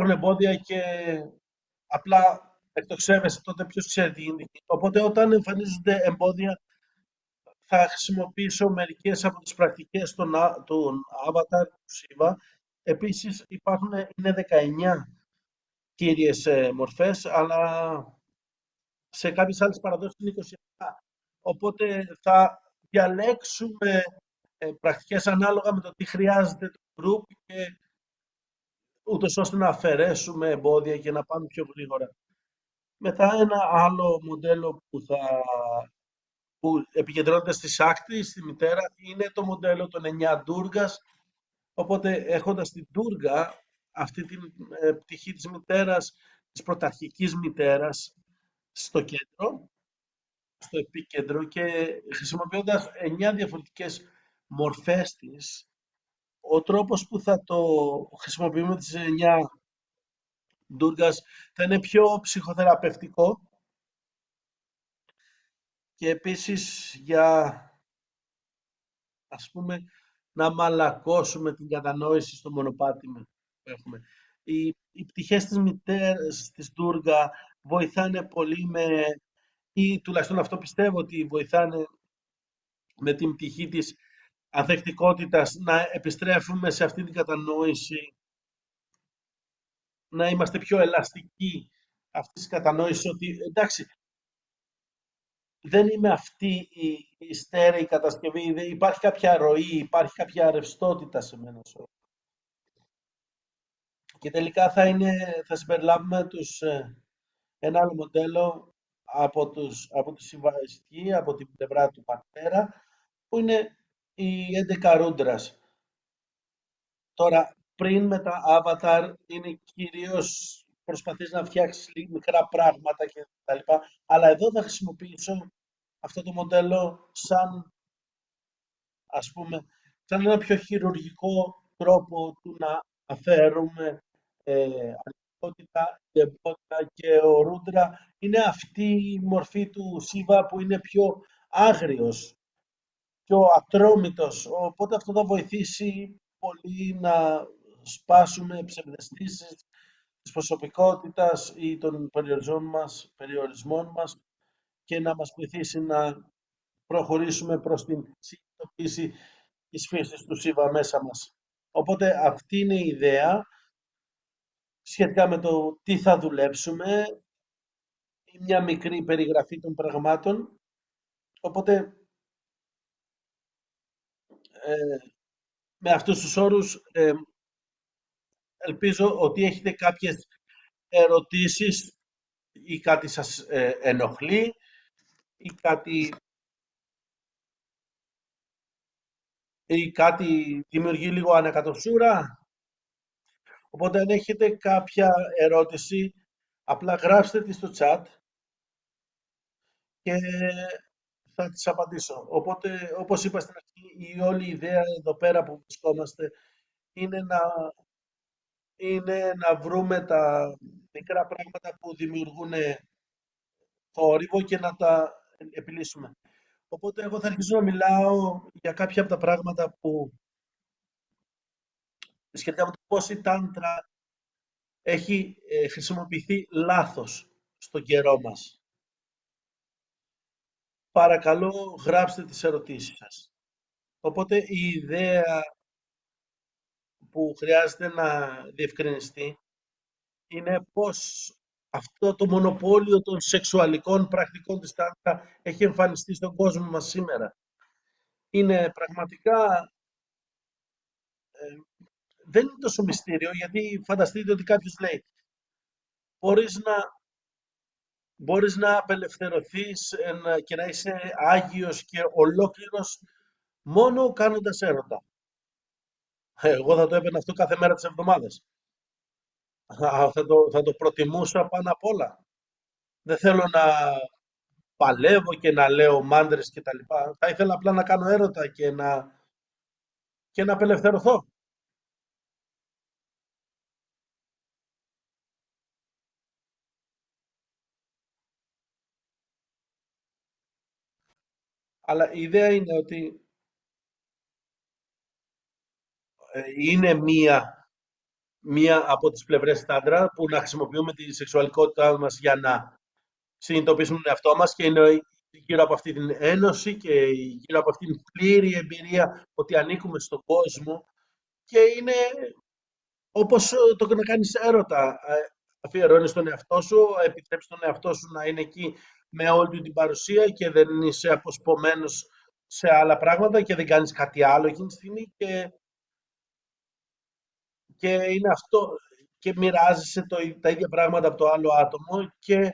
εμπόδια και απλά εκτοξεύεσαι, τότε ποιος ξέρει τι γίνεται. Οπότε όταν εμφανίζονται εμπόδια, θα χρησιμοποιήσω μερικές από τις πρακτικές των avatar του Σίβα, Επίσης είναι 19 κύριες μορφές, αλλά σε κάποιες άλλες παραδόσεις είναι 27. Οπότε θα διαλέξουμε πρακτικές ανάλογα με το τι χρειάζεται το group και ούτως ώστε να αφαιρέσουμε εμπόδια και να πάμε πιο γρήγορα. Μετά ένα άλλο μοντέλο που επικεντρώνεται στη Σάκτη, στη μητέρα, είναι το μοντέλο των 9 ντούργας. Οπότε έχοντας την ντούργα, αυτή την πτυχή της μητέρας, της πρωταρχικής μητέρας, στο κέντρο, στο επίκεντρο και χρησιμοποιώντας 9 διαφορετικές μορφές της, ο τρόπος που θα το χρησιμοποιούμε τις 9 ντούργας θα είναι πιο ψυχοθεραπευτικό και επίσης για, ας πούμε, να μαλακώσουμε την κατανόηση στο μονοπάτι που έχουμε. Οι πτυχές της μητέρας, της Ντούργα, βοηθάνε πολύ ή τουλάχιστον αυτό πιστεύω ότι βοηθάνε με την πτυχή της ανθεκτικότητας να επιστρέφουμε σε αυτή την κατανόηση, να είμαστε πιο ελαστικοί αυτής της κατανόησης ότι εντάξει, δεν είμαι αυτή η στέρεη κατασκευή, υπάρχει κάποια ροή, υπάρχει κάποια ρευστότητα σε μένα. Και τελικά θα συμπεριλάβουμε ένα άλλο μοντέλο από τη συμβαστική, από την πλευρά του πατέρα, που είναι η 11 ρούντρας. Τώρα, πριν με τα avatar, είναι κυρίως προσπαθείς να φτιάξεις μικρά πράγματα και τα λοιπά, αλλά εδώ θα χρησιμοποιήσω αυτό το μοντέλο ας πούμε, σαν ένα πιο χειρουργικό τρόπο του να αφαίρουμε αληθότητα, λεπτότητα και ο Ρούντρα είναι αυτή η μορφή του Σίβα που είναι πιο άγριος, πιο ατρόμητος, οπότε αυτό θα βοηθήσει πολύ να σπάσουμε ψευδαισθήσεις της προσωπικότητας ή των περιορισμών μας και να μας βοηθήσει να προχωρήσουμε προς την συνειδητοποίηση της φύσης του Σίβα μέσα μας. Οπότε αυτή είναι η ιδέα σχετικά με το τι θα δουλέψουμε, μια μικρή περιγραφή των πραγμάτων. Οπότε με αυτούς τους όρους ελπίζω ότι έχετε κάποιες ερωτήσεις ή κάτι σας ενοχλεί ή κάτι δημιουργεί λίγο ανακατοσούρα. Οπότε αν έχετε κάποια ερώτηση, απλά γράψτε τη στο chat και θα τις απαντήσω. Οπότε, όπως είπα στην αρχή, η όλη ιδέα εδώ πέρα που βρισκόμαστε είναι να βρούμε τα μικρά πράγματα που δημιουργούν θόρυβο και να τα επιλύσουμε. Οπότε εγώ θα αρχίσω να μιλάω για κάποια από τα πράγματα που σχετικά με το πώς η τάντρα έχει χρησιμοποιηθεί λάθος στον καιρό μας. Παρακαλώ γράψτε τις ερωτήσεις σας. Οπότε η ιδέα που χρειάζεται να διευκρινιστεί είναι πως αυτό το μονοπόλιο των σεξουαλικών πρακτικών της τάντρα έχει εμφανιστεί στον κόσμο μας σήμερα. Είναι πραγματικά, δεν είναι τόσο μυστήριο γιατί φανταστείτε ότι κάποιος λέει μπορείς να, μπορείς να απελευθερωθείς και να είσαι άγιος και ολόκληρος μόνο κάνοντας έρωτα. Εγώ θα το έπαιρνα αυτό κάθε μέρα της εβδομάδας. Θα το προτιμούσα πάνω απ' όλα. Δεν θέλω να παλεύω και να λέω μάντρες και τα λοιπά. Θα ήθελα απλά να κάνω έρωτα και να απελευθερωθώ. Αλλά η ιδέα είναι ότι είναι μία από τις πλευρές της άντρα που να χρησιμοποιούμε τη σεξουαλικότητά μας για να συνειδητοποιήσουμε τον εαυτό μας και είναι γύρω από αυτή την ένωση και γύρω από αυτή την πλήρη εμπειρία ότι ανήκουμε στον κόσμο και είναι Όπως το να κάνεις έρωτα. Αφιερώνεις τον εαυτό σου, επιτρέψεις τον εαυτό σου να είναι εκεί με όλη του την παρουσία και δεν είσαι αποσπωμένος σε άλλα πράγματα και δεν κάνεις κάτι άλλο εκείνη τη στιγμή και είναι αυτό και μοιράζεσαι τα ίδια πράγματα από το άλλο άτομο και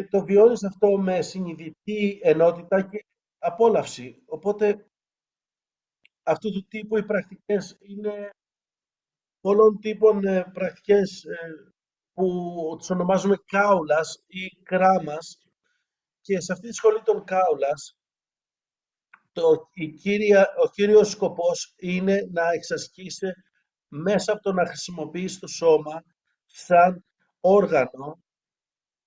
το βιώνεις αυτό με συνειδητή ενότητα και απόλαυση. Οπότε αυτού του τύπου οι πρακτικές είναι πολλών τύπων πρακτικές που τις ονομάζουμε κάουλας ή κράμας και σε αυτή τη σχολή των κάουλας ο κύριος σκοπός είναι να εξασκήσει μέσα από το να χρησιμοποιείς το σώμα σαν όργανο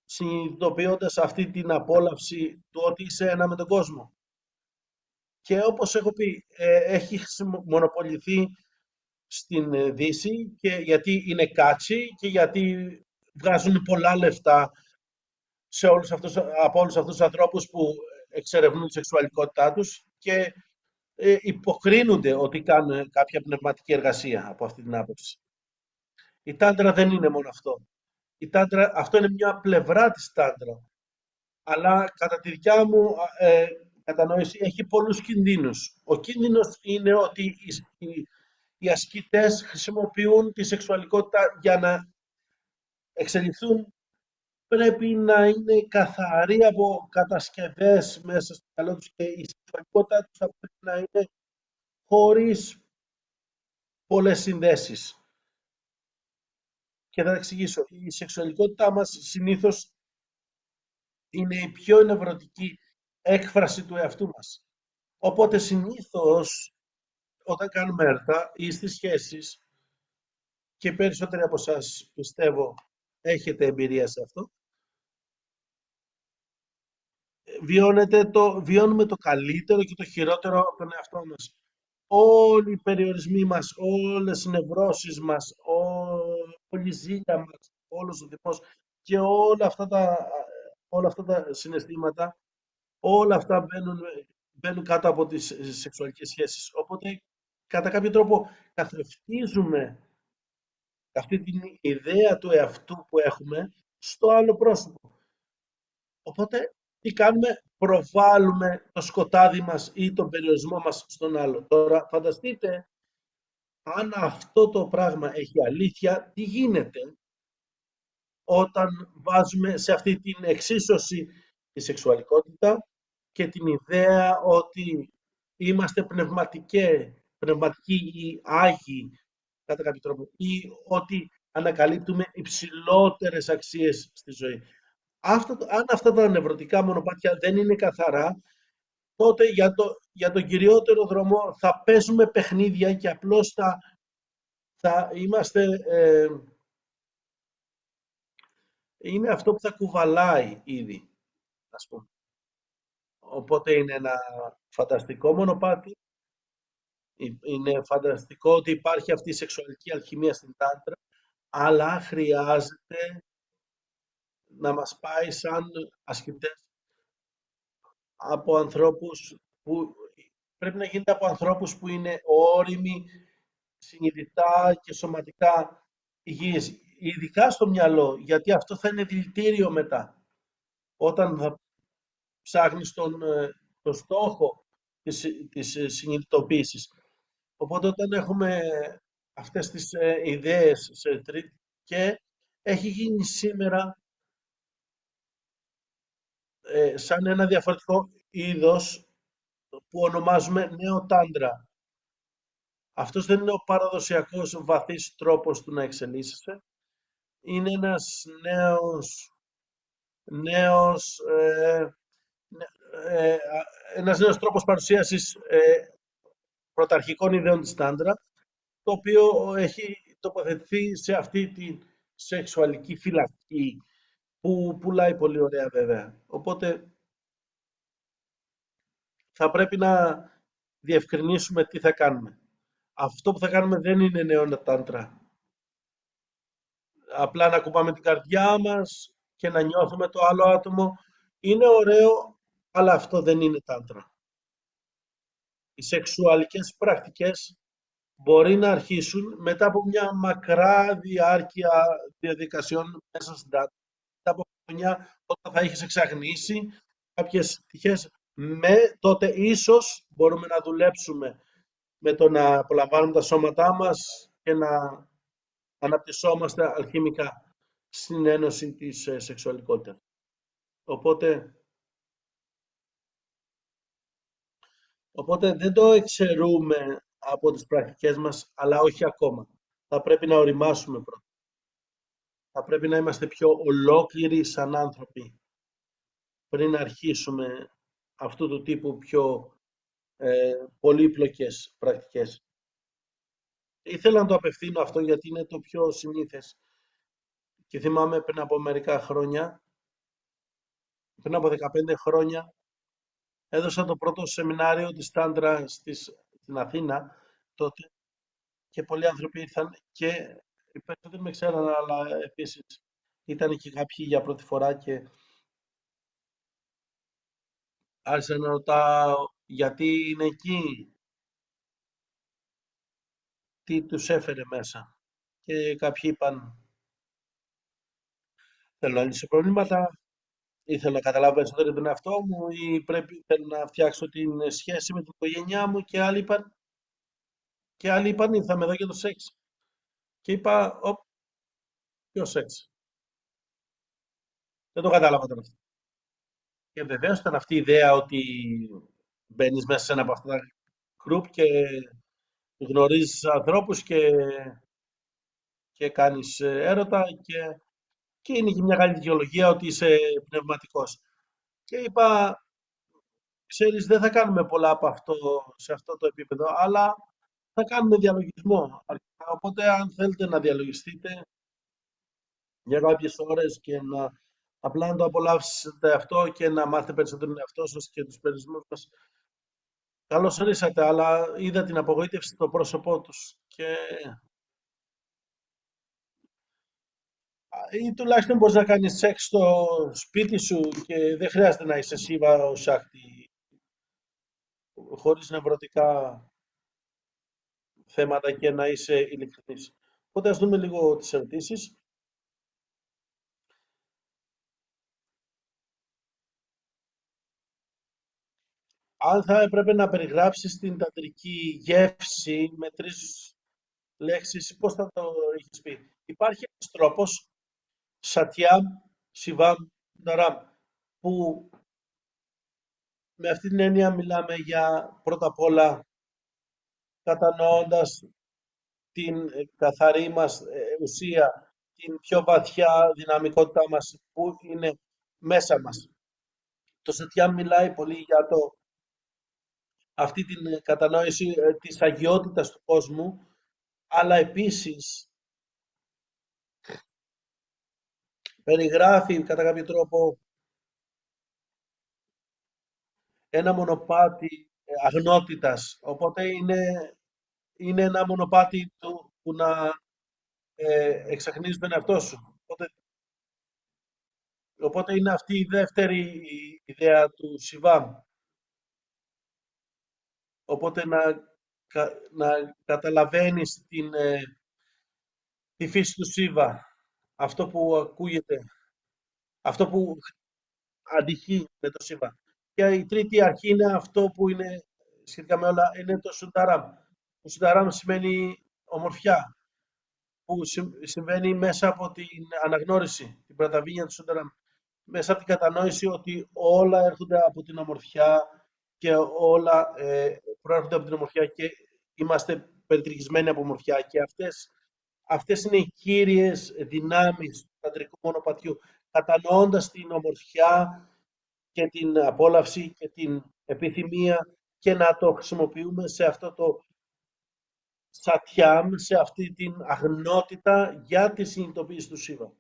συνειδητοποιώντας αυτή την απόλαυση του ότι είσαι ένα με τον κόσμο. Και όπως έχω πει, έχει μονοποληθεί στην Δύση και γιατί είναι κάτσι και γιατί βγάζουν πολλά λεφτά από όλους αυτούς τους ανθρώπους που εξερευνούν τη σεξουαλικότητά τους και υποκρίνονται ότι κάνουν κάποια πνευματική εργασία από αυτή την άποψη. Η τάντρα δεν είναι μόνο αυτό. Η τάντρα, αυτό είναι μια πλευρά της τάντρα. Αλλά κατά τη δικιά μου κατανόηση έχει πολλούς κινδύνους. Ο κίνδυνος είναι ότι οι ασκητές χρησιμοποιούν τη σεξουαλικότητα για να εξελιχθούν. Πρέπει να είναι καθαροί από κατασκευές μέσα στο μυαλό τους και η σεξουαλικότητα τους θα πρέπει να είναι χωρίς πολλές συνδέσεις. Και θα εξηγήσω. Η σεξουαλικότητά μας συνήθως είναι η πιο νευρωτική έκφραση του εαυτού μας. Οπότε συνήθως όταν κάνουμε έρωτα ή στις σχέσεις και περισσότεροι από εσάς πιστεύω έχετε εμπειρία σε αυτό, βιώνουμε το καλύτερο και το χειρότερο από τον εαυτό μας. Όλοι οι περιορισμοί μας, όλες οι νευρώσεις μας, όλη η ζήλια μας, όλος ο θυμός και όλα αυτά τα συναισθήματα, όλα αυτά μπαίνουν κάτω από τις σεξουαλικές σχέσεις. Οπότε, κατά κάποιο τρόπο, καθρεφτίζουμε αυτή την ιδέα του εαυτού που έχουμε στο άλλο πρόσωπο. Οπότε, τι κάνουμε, προβάλλουμε το σκοτάδι μας ή τον περιορισμό μας στον άλλο. Τώρα, φανταστείτε, αν αυτό το πράγμα έχει αλήθεια, τι γίνεται όταν βάζουμε σε αυτή την εξίσωση τη σεξουαλικότητα και την ιδέα ότι είμαστε πνευματικοί ή άγιοι κατά κάποιο τρόπο ή ότι ανακαλύπτουμε υψηλότερες αξίες στη ζωή. Αν αυτά τα νευρωτικά μονοπάτια δεν είναι καθαρά, τότε για τον κυριότερο δρόμο θα παίζουμε παιχνίδια και απλώς θα είμαστε... είναι αυτό που θα κουβαλάει ήδη, ας πούμε. Οπότε είναι ένα φανταστικό μονοπάτι. Είναι φανταστικό ότι υπάρχει αυτή η σεξουαλική αλχημία στην τάντρα, αλλά χρειάζεται να μας πάει σαν ασκητές από ανθρώπους που πρέπει να γίνεται από ανθρώπους που είναι όριμοι, συνειδητά και σωματικά υγιείς. Ειδικά στο μυαλό, γιατί αυτό θα είναι δηλητήριο μετά. Όταν θα ψάχνεις τον στόχο της συνειδητοποίησης. Οπότε όταν έχουμε αυτές τις ιδέες σε τρίτη και έχει γίνει σήμερα σαν ένα διαφορετικό είδος που ονομάζουμε νέο τάντρα. Αυτός δεν είναι ο παραδοσιακός βαθύς τρόπος του να εξελίσσεσαι. Είναι νέος, ένας νέος τρόπος παρουσίασης πρωταρχικών ιδεών της τάντρα, το οποίο έχει τοποθετηθεί σε αυτή τη σεξουαλική φυλακή που πουλάει πολύ ωραία βέβαια. Οπότε θα πρέπει να διευκρινίσουμε τι θα κάνουμε. Αυτό που θα κάνουμε δεν είναι νέο τάντρα. Απλά να κουπάμε την καρδιά μας και να νιώθουμε το άλλο άτομο. Είναι ωραίο, αλλά αυτό δεν είναι τάντρα. Οι σεξουαλικές πρακτικές μπορεί να αρχίσουν μετά από μια μακρά διάρκεια διαδικασιών μέσα στην data. Μετά από χρόνια, όταν θα έχεις εξαγνίσει κάποιες πτυχές, τότε ίσως μπορούμε να δουλέψουμε με το να απολαμβάνουμε τα σώματά μας και να αναπτυσσόμαστε αλχημικά στην ένωση της σεξουαλικότητας. Οπότε, οπότε δεν το εξαιρούμε από τις πρακτικές μας, αλλά όχι ακόμα. Θα πρέπει να οριμάσουμε πρώτα. Θα πρέπει να είμαστε πιο ολόκληροι σαν άνθρωποι πριν αρχίσουμε αυτού του τύπου πιο πολύπλοκες πρακτικές. Ήθελα να το απευθύνω αυτό γιατί είναι το πιο συνήθες. Και θυμάμαι πριν από μερικά χρόνια, πριν από 15 χρόνια, έδωσα το πρώτο σεμινάριο της Τάντρα στην Αθήνα τότε και πολλοί άνθρωποι ήρθαν και οι περισσότεροι με ξέραν, αλλά επίσης ήταν και κάποιοι για πρώτη φορά και άρχισα να ρωτάω γιατί είναι εκεί, τι τους έφερε μέσα. Και κάποιοι είπαν θέλω να λύσω προβλήματα ή θέλω να καταλάβω περισσότερο τον εαυτό μου ή θέλω να φτιάξω την σχέση με την οικογένειά μου και άλλοι είπαν ήρθαμε εδώ για το σεξ. Και είπα, ποιο σεξ. Δεν το κατάλαβα τώρα αυτό. Και βεβαίως ήταν αυτή η ιδέα ότι μπαίνεις μέσα σε ένα από αυτά τα group και γνωρίζεις ανθρώπους και κάνεις έρωτα και είναι και μια καλή δικαιολογία ότι είσαι πνευματικός. Και είπα, ξέρεις, δεν θα κάνουμε πολλά από αυτό σε αυτό το επίπεδο, αλλά θα κάνουμε διαλογισμό. Οπότε, αν θέλετε να διαλογιστείτε για κάποιες ώρες και απλά να το απολαύσετε αυτό και να μάθετε περισσότερο τον εαυτό σας και τους περιορισμούς σας, καλώς ορίσατε, αλλά είδα την απογοήτευση στο πρόσωπό τους ή τουλάχιστον μπορείς να κάνεις σεξ στο σπίτι σου και δεν χρειάζεται να είσαι Σίβα ο Σάκτη χωρίς νευρωτικά θέματα και να είσαι ειλικρινής. Οπότε ας δούμε λίγο τις ερωτήσεις. Αν θα έπρεπε να περιγράψεις την ταντρική γεύση με τρεις λέξεις, πώς θα το έχεις πει. Υπάρχει ένας τρόπος, Σατιάμ, Σιβάμ, Νταράμ, που με αυτή την έννοια μιλάμε για πρώτα απ' όλα κατανοώντας την καθαρή μας ουσία, την πιο βαθιά δυναμικότητά μας που είναι μέσα μας. Το Σατιάμ μιλάει πολύ για αυτή την κατανόηση της αγιότητας του κόσμου, αλλά επίσης περιγράφει κατά κάποιο τρόπο ένα μονοπάτι αγνότητας. Οπότε είναι ένα μονοπάτι που να εξαχνίζει τον εαυτό σου. Οπότε είναι αυτή η δεύτερη ιδέα του Σιβάμ. Οπότε να καταλαβαίνεις τη φύση του Σίβα, αυτό που ακούγεται, αυτό που αντυχεί με το Σίβα. Και η τρίτη αρχή είναι αυτό που είναι σχετικά με όλα, είναι το Σουνταράμ. Το Σουνταράμ σημαίνει ομορφιά, που συμβαίνει μέσα από την αναγνώριση, την πραταβίνια του Σουνταράμ. Μέσα από την κατανόηση ότι όλα έρχονται από την ομορφιά και όλα προέρχονται από την ομορφιά και είμαστε περιτριγισμένοι από ομορφιά και αυτές είναι οι κύριες δυνάμεις του ταντρικού μονοπατιού. Κατανοώντας την ομορφιά και την απόλαυση και την επιθυμία και να το χρησιμοποιούμε σε αυτό το σατιάμ, σε αυτή την αγνότητα για τη συνειδητοποίηση του Σίβα.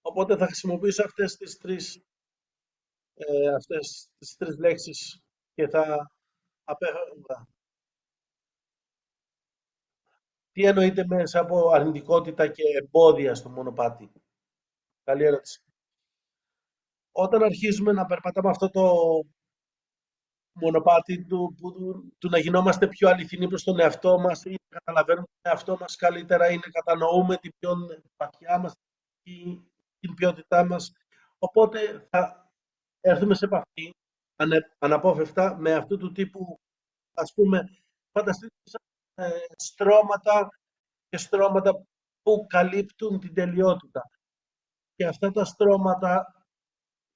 Οπότε θα χρησιμοποιήσω αυτές τις τρεις λέξεις και θα απέφευγα. Τι εννοείται μέσα από αρνητικότητα και εμπόδια στο μονοπάτι. Καλή ερώτηση. Όταν αρχίζουμε να περπατάμε αυτό μονοπάτι του να γινόμαστε πιο αληθινοί προς τον εαυτό μας ή να καταλαβαίνουμε τον εαυτό μας καλύτερα ή να κατανοούμε την πιο βαθιά μας ή την ποιότητά μας. Οπότε θα έρθουμε σε επαφή αναπόφευκτα με αυτού του τύπου, ας πούμε, φανταστείτε στρώματα και στρώματα που καλύπτουν την τελειότητα. Και αυτά τα στρώματα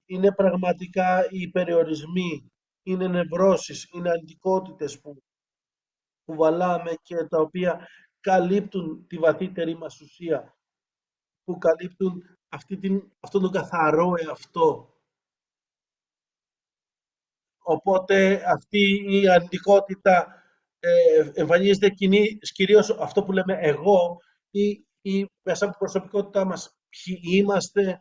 είναι πραγματικά οι περιορισμοί, είναι νευρώσεις, είναι αντικότητες που κουβαλάμε και τα οποία καλύπτουν τη βαθύτερη μας ουσία, που καλύπτουν αυτόν τον καθαρό εαυτό. Οπότε αυτή η αντικότητα εμφανίζεται κυρίως αυτό που λέμε εγώ ή μέσα από την προσωπικότητά μας. Ποιοι είμαστε,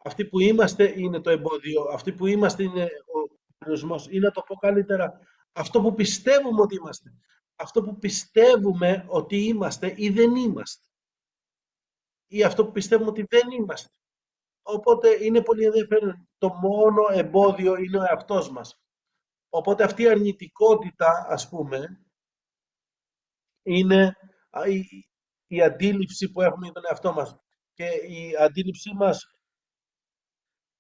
αυτοί που είμαστε είναι το εμπόδιο, αυτοί που είμαστε είναι ο περιορισμός. Ή να το πω καλύτερα, αυτό που πιστεύουμε ότι είμαστε. Αυτό που πιστεύουμε ότι είμαστε ή δεν είμαστε. Ή αυτό που πιστεύουμε ότι δεν είμαστε. Οπότε είναι πολύ ενδιαφέρον. Το μόνο εμπόδιο είναι ο εαυτός μας. Οπότε αυτή η αρνητικότητα, ας πούμε, είναι η αντίληψη που έχουμε για τον εαυτό μας. Και η αντίληψή μας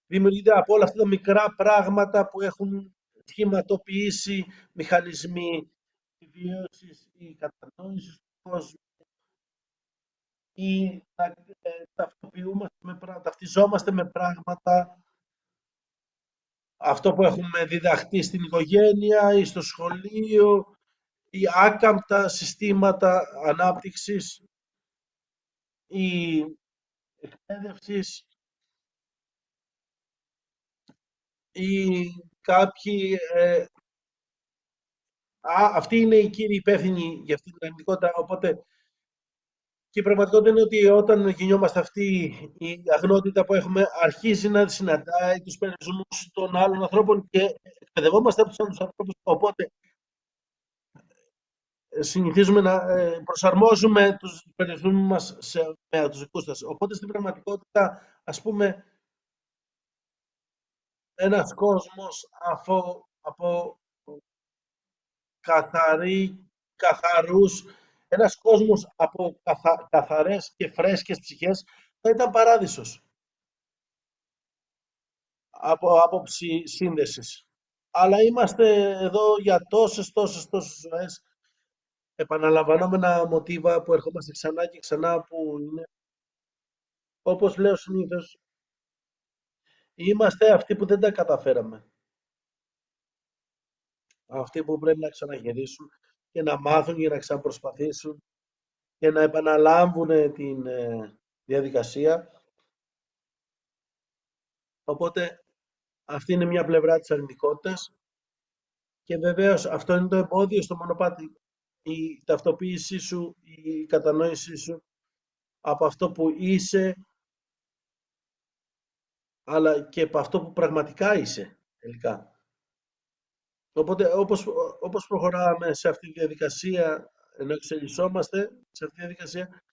δημιουργείται από όλα αυτά τα μικρά πράγματα που έχουν σχηματοποιήσει μηχανισμοί επιβίωσης ή κατανόησης του κόσμου ή ταυτιζόμαστε με πράγματα, αυτό που έχουμε διδαχτεί στην οικογένεια ή στο σχολείο, ή άκαμπτα συστήματα ανάπτυξης ή εκπαίδευσης ή κάποιοι αυτοί είναι οι κύριοι υπεύθυνοι για αυτή την αρνητικότητα. Οπότε και η πραγματικότητα είναι ότι όταν γεννιόμαστε αυτή η αγνότητα που έχουμε αρχίζει να συναντάει τους περιορισμούς των άλλων ανθρώπων και εκπαιδευόμαστε από τους άλλους ανθρώπους. Οπότε συνηθίζουμε να προσαρμόζουμε τους περιορισμούς μας με τους δικούς μας. Οπότε στην πραγματικότητα, ας πούμε, ένας κόσμος από καθαρούς, ένας κόσμος από καθαρές και φρέσκες ψυχές θα ήταν παράδεισος από άποψη σύνδεσης. Αλλά είμαστε εδώ για τόσες ζωές, επαναλαμβανόμενα μοτίβα που ερχόμαστε ξανά και ξανά που είναι, όπως λέω συνήθως, είμαστε αυτοί που δεν τα καταφέραμε. Αυτοί που πρέπει να ξαναγυρίσουν και να μάθουν για να ξαναπροσπαθήσουν και να επαναλάμβουν την διαδικασία. Οπότε αυτή είναι μια πλευρά της αρνητικότητας και βεβαίως αυτό είναι το εμπόδιο στο μονοπάτι. Η ταυτοποίησή σου, η κατανόησή σου από αυτό που είσαι, αλλά και από αυτό που πραγματικά είσαι τελικά. Οπότε όπως προχωράμε σε αυτή τη διαδικασία, ενώ εξελισσόμαστε σε αυτή τη διαδικασία,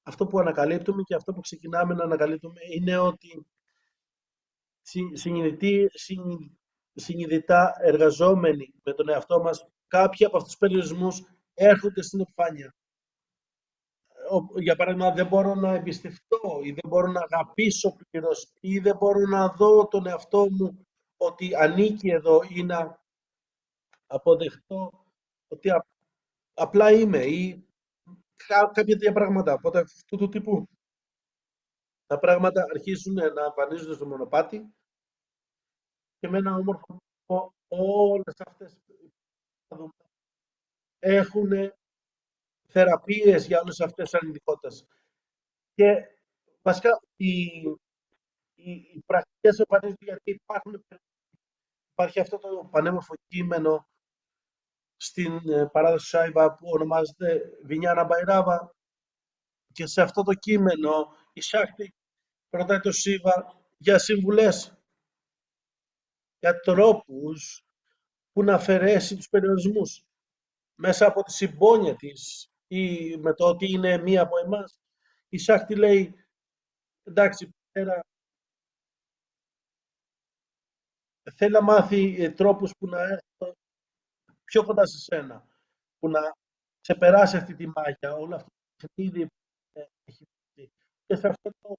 αυτό που ανακαλύπτουμε και αυτό που ξεκινάμε να ανακαλύπτουμε είναι ότι συνειδητά εργαζόμενοι με τον εαυτό μας, κάποιοι από αυτούς τους περιορισμούς έρχονται στην επιφάνεια. Για παράδειγμα, δεν μπορώ να εμπιστευτώ ή δεν μπορώ να αγαπήσω πλήρως ή δεν μπορώ να δω τον εαυτό μου ότι ανήκει εδώ ή να αποδεχτώ ότι απλά είμαι ή κάποια τέτοια πράγματα. Οπότε αυτού του τύπου τα πράγματα αρχίζουν να εμφανίζονται στο μονοπάτι και με ένα όμορφο τρόπο όλες αυτές έχουν θεραπείες για όλες αυτές τις αρνητικότητες. Και βασικά οι πρακτικές εμφανίζονται γιατί υπάρχει αυτό το πανέμορφο κείμενο στην παράδοση Σάιβα που ονομάζεται Βινιάνα Μπαϊράβα και σε αυτό το κείμενο η Σάκτη ρωτάει τον Σίβα για συμβουλές, για τρόπους που να αφαιρέσει τους περιορισμούς μέσα από τη συμπόνια της ή με το ότι είναι μία από εμάς. Η Σάκτη λέει, εντάξει, πέρα, θέλει να μάθει τρόπους που να έρθει πιο κοντά σε σένα, που να ξεπεράσει αυτή τη μάγια, όλο αυτό το παιχνίδι που έχει βγει. Και σε αυτό το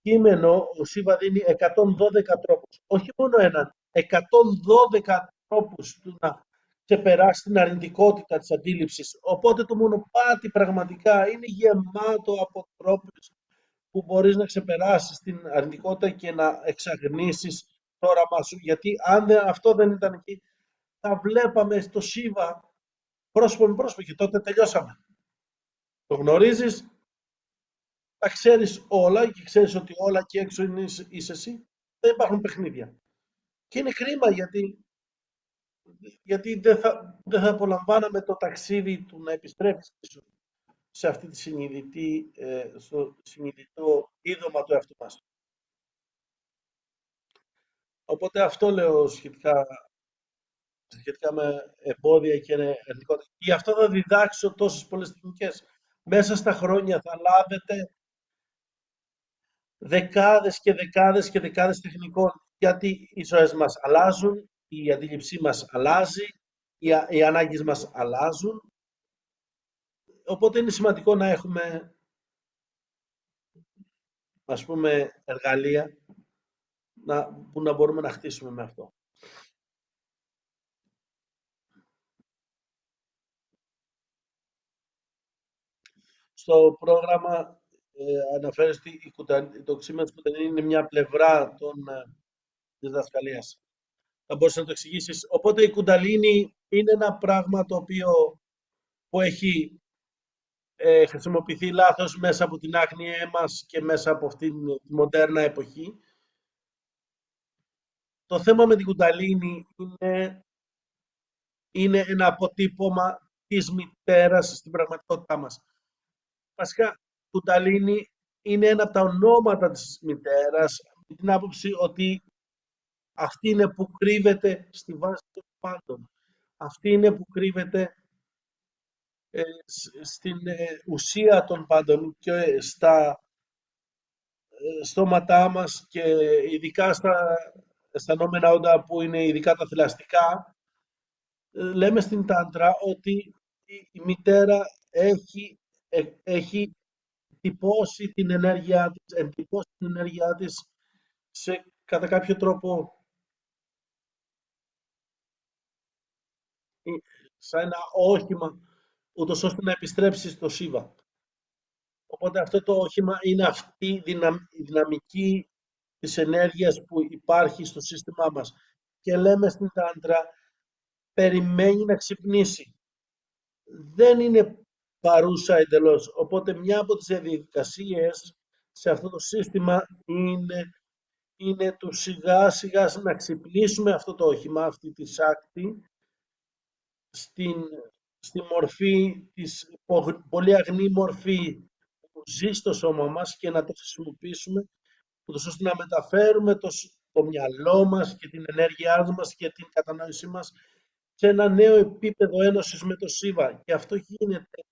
κείμενο ο Σίβα δίνει 112 τρόπους, όχι μόνο έναν, 112 τρόπους του να ξεπεράσει την αρνητικότητα της αντίληψης. Οπότε το μονοπάτι πραγματικά είναι γεμάτο από τρόπους που μπορείς να ξεπεράσεις την αρνητικότητα και να εξαγνίσεις το όραμά σου. Γιατί αν αυτό δεν ήταν εκεί, θα βλέπαμε στο Σίβα πρόσωπο με πρόσωπο και τότε τελειώσαμε. Το γνωρίζεις, τα ξέρεις όλα και ξέρεις ότι όλα και έξω είσαι εσύ. Δεν υπάρχουν παιχνίδια. Και είναι κρίμα γιατί δεν θα απολαμβάναμε το ταξίδι του να επιστρέψεις πίσω σε αυτή τη στο συνειδητό είδωμα του εαυτού μας. Οπότε αυτό λέω σχετικά με εμπόδια και αρνητικότητα. Γι' αυτό θα διδάξω τόσες πολλές τεχνικές. Μέσα στα χρόνια θα λάβετε δεκάδες και δεκάδες και δεκάδες τεχνικών, γιατί οι ζωές μας αλλάζουν, η αντίληψή μας αλλάζει, οι ανάγκες μας αλλάζουν, οπότε είναι σημαντικό να έχουμε, ας πούμε, εργαλεία που να μπορούμε να χτίσουμε με αυτό. Στο πρόγραμμα αναφέρεται το οξύμενο της κουταλίνη είναι μια πλευρά της διδασκαλίας. Θα μπορούσες να το εξηγήσεις. Οπότε η κουνταλίνη είναι ένα πράγμα το οποίο που έχει χρησιμοποιηθεί λάθος μέσα από την άγνοια μας και μέσα από αυτήν τη μοντέρνα εποχή. Το θέμα με την κουνταλίνη είναι ένα αποτύπωμα της μητέρας στην πραγματικότητά μας. Βασικά, κουνταλίνη είναι ένα από τα ονόματα της μητέρας, με την άποψη ότι αυτή είναι που κρύβεται στη βάση των πάντων. Αυτή είναι που κρύβεται στην ουσία των πάντων και στα στόματά μας και ειδικά στα αισθανόμενα όντα που είναι ειδικά τα θηλαστικά, λέμε στην Τάντρα ότι η μητέρα έχει τυπώσει την ενέργειά της, εντυπώσει την ενέργειά της κατά κάποιο τρόπο σαν ένα όχημα, ούτως ώστε να επιστρέψει στο Σίβα. Οπότε αυτό το όχημα είναι αυτή η δυναμική της ενέργειας που υπάρχει στο σύστημά μας. Και λέμε στην Τάντρα, περιμένει να ξυπνήσει. Δεν είναι παρούσα εντελώς. Οπότε μια από τις διαδικασίες σε αυτό το σύστημα είναι το σιγά σιγά να ξυπνήσουμε αυτό το όχημα, αυτή τη σάκτη, στην, στη μορφή της πολύ αγνή μορφή που ζει στο σώμα μας και να το χρησιμοποιήσουμε ούτως ώστε να μεταφέρουμε το μυαλό μας και την ενέργειά μας και την κατανόησή μας σε ένα νέο επίπεδο ένωσης με το Σίβα. Και αυτό γίνεται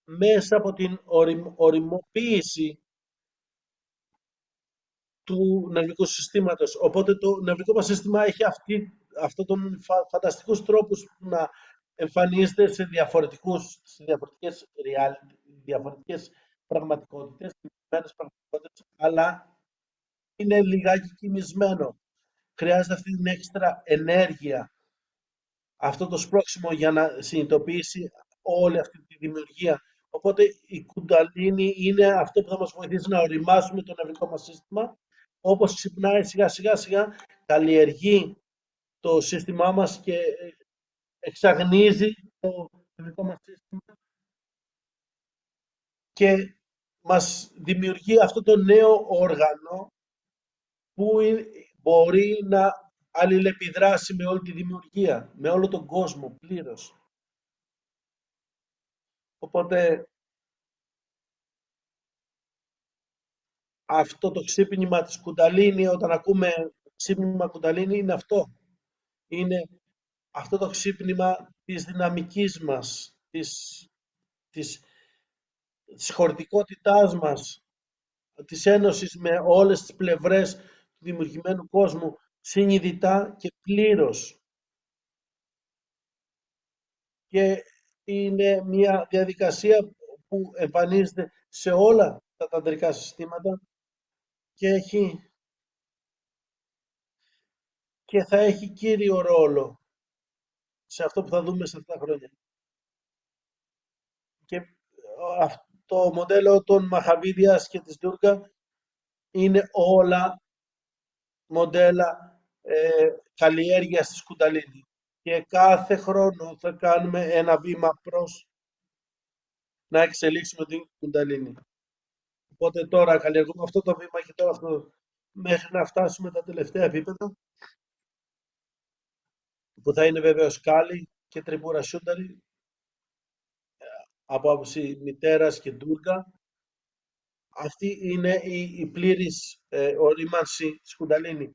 μέσα από την οριμοποίηση του νευρικού συστήματος. Οπότε το νευρικό μας σύστημα έχει αυτό τον φανταστικούς τρόπους να εμφανίζεται σε διαφορετικές πραγματικότητες, αλλά είναι λιγάκι κοιμισμένο. Χρειάζεται αυτή την έξτρα ενέργεια, αυτό το σπρώξιμο για να συνειδητοποιήσει όλη αυτή τη δημιουργία. Οπότε η κουνταλίνη είναι αυτό που θα μας βοηθήσει να οριμάσουμε το νευρικό μας σύστημα. Όπως ξυπνάει σιγά σιγά σιγά, καλλιεργεί το σύστημά μας και εξαγνίζει το νευρικό μας σύστημα και μας δημιουργεί αυτό το νέο όργανο που μπορεί να αλληλεπιδράσει με όλη τη δημιουργία, με όλο τον κόσμο πλήρως. Οπότε αυτό το ξύπνημα της κουνταλίνη, όταν ακούμε ξύπνημα κουνταλίνη, είναι αυτό. Είναι αυτό το ξύπνημα της δυναμικής μας, της χωρητικότητάς μας, της ένωσης με όλες τις πλευρές του δημιουργημένου κόσμου συνειδητά και πλήρως. Και είναι μια διαδικασία που εμφανίζεται σε όλα τα ταντρικά συστήματα και και θα έχει κύριο ρόλο σε αυτό που θα δούμε σε αυτά τα χρόνια. Και το μοντέλο των Μαχαβίδιας και της Ντούρκα είναι όλα μοντέλα καλλιέργειας της Κουνταλίνη. Και κάθε χρόνο θα κάνουμε ένα βήμα προς να εξελίξουμε την Κουνταλίνη. Οπότε τώρα καλλιεργούμε αυτό το βήμα και τώρα αυτό μέχρι να φτάσουμε τα τελευταία επίπεδα που θα είναι βέβαιος Κάλι και Τριπούρα Σούνταρη από άποψη μητέρας και Ντούρκα. Αυτή είναι η πλήρης ορίμανση της Κουνταλίνη.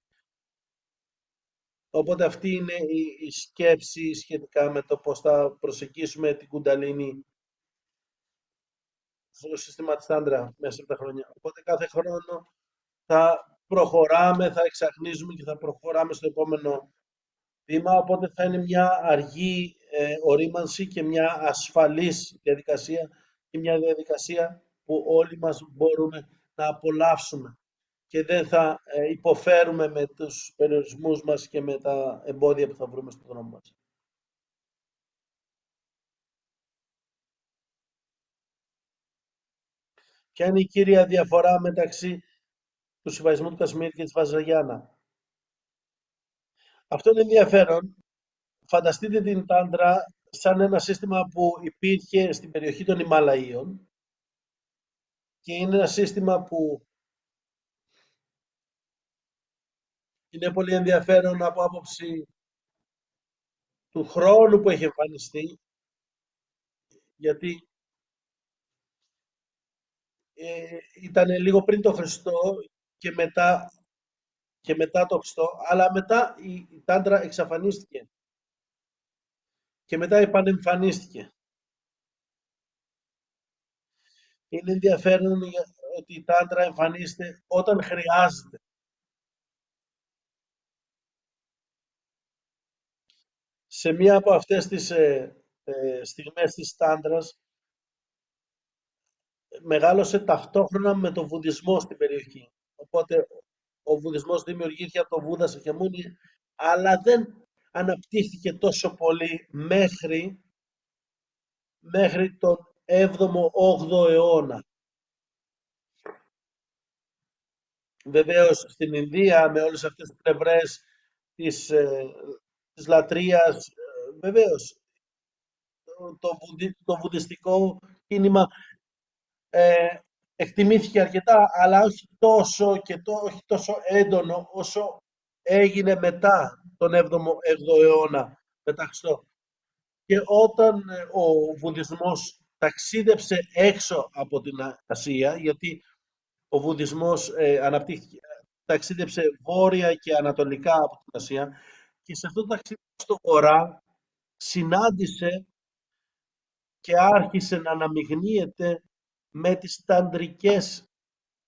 Οπότε αυτή είναι η σκέψη σχετικά με το πώς θα προσεγγίσουμε την Κουνταλίνη στο σύστημα της Τάντρα μέσα από τα χρόνια. Οπότε κάθε χρόνο θα προχωράμε, θα εξαχνίζουμε και θα προχωράμε στο επόμενο βήμα, οπότε θα είναι μια αργή ορίμανση και μια ασφαλής διαδικασία και μια διαδικασία που όλοι μας μπορούμε να απολαύσουμε και δεν θα υποφέρουμε με τους περιορισμούς μας και με τα εμπόδια που θα βρούμε στον δρόμο μας. Ποια είναι η κύρια διαφορά μεταξύ του Συμβασμού του Κασμίρ και της Βαζαγιάννα? Αυτό είναι ενδιαφέρον. Φανταστείτε την Τάντρα σαν ένα σύστημα που υπήρχε στην περιοχή των Ιμαλαίων και είναι ένα σύστημα που είναι πολύ ενδιαφέρον από άποψη του χρόνου που έχει εμφανιστεί, γιατί ήταν λίγο πριν το Χριστό και μετά το Χριστό, αλλά μετά η Τάντρα εξαφανίστηκε και μετά επανεμφανίστηκε. Είναι ενδιαφέρον ότι η Τάντρα εμφανίζεται όταν χρειάζεται. Σε μία από αυτές τις στιγμές της Τάντρας μεγάλωσε ταυτόχρονα με τον Βουδισμό στην περιοχή. Οπότε ο Βουδισμός δημιουργήθηκε από τον Βούδα Σακιαμούνι, αλλά δεν αναπτύχθηκε τόσο πολύ μέχρι τον 7ο-8ο αιώνα. Βεβαίως στην Ινδία με όλες αυτές τις πλευρές της λατρείας, βεβαίως το βουδιστικό κίνημα ε, εκτιμήθηκε αρκετά, αλλά όχι τόσο και όχι τόσο έντονο όσο έγινε μετά τον 7ο-8ο αιώνα μετά Χριστό. Και όταν ο Βουδισμός ταξίδεψε έξω από την Ασία, γιατί ο Βουδισμός αναπτύχθηκε, ταξίδεψε βόρεια και ανατολικά από την Ασία και σε αυτό το ταξίδι στο βορρά συνάντησε και άρχισε να αναμειγνύεται με τις ταντρικές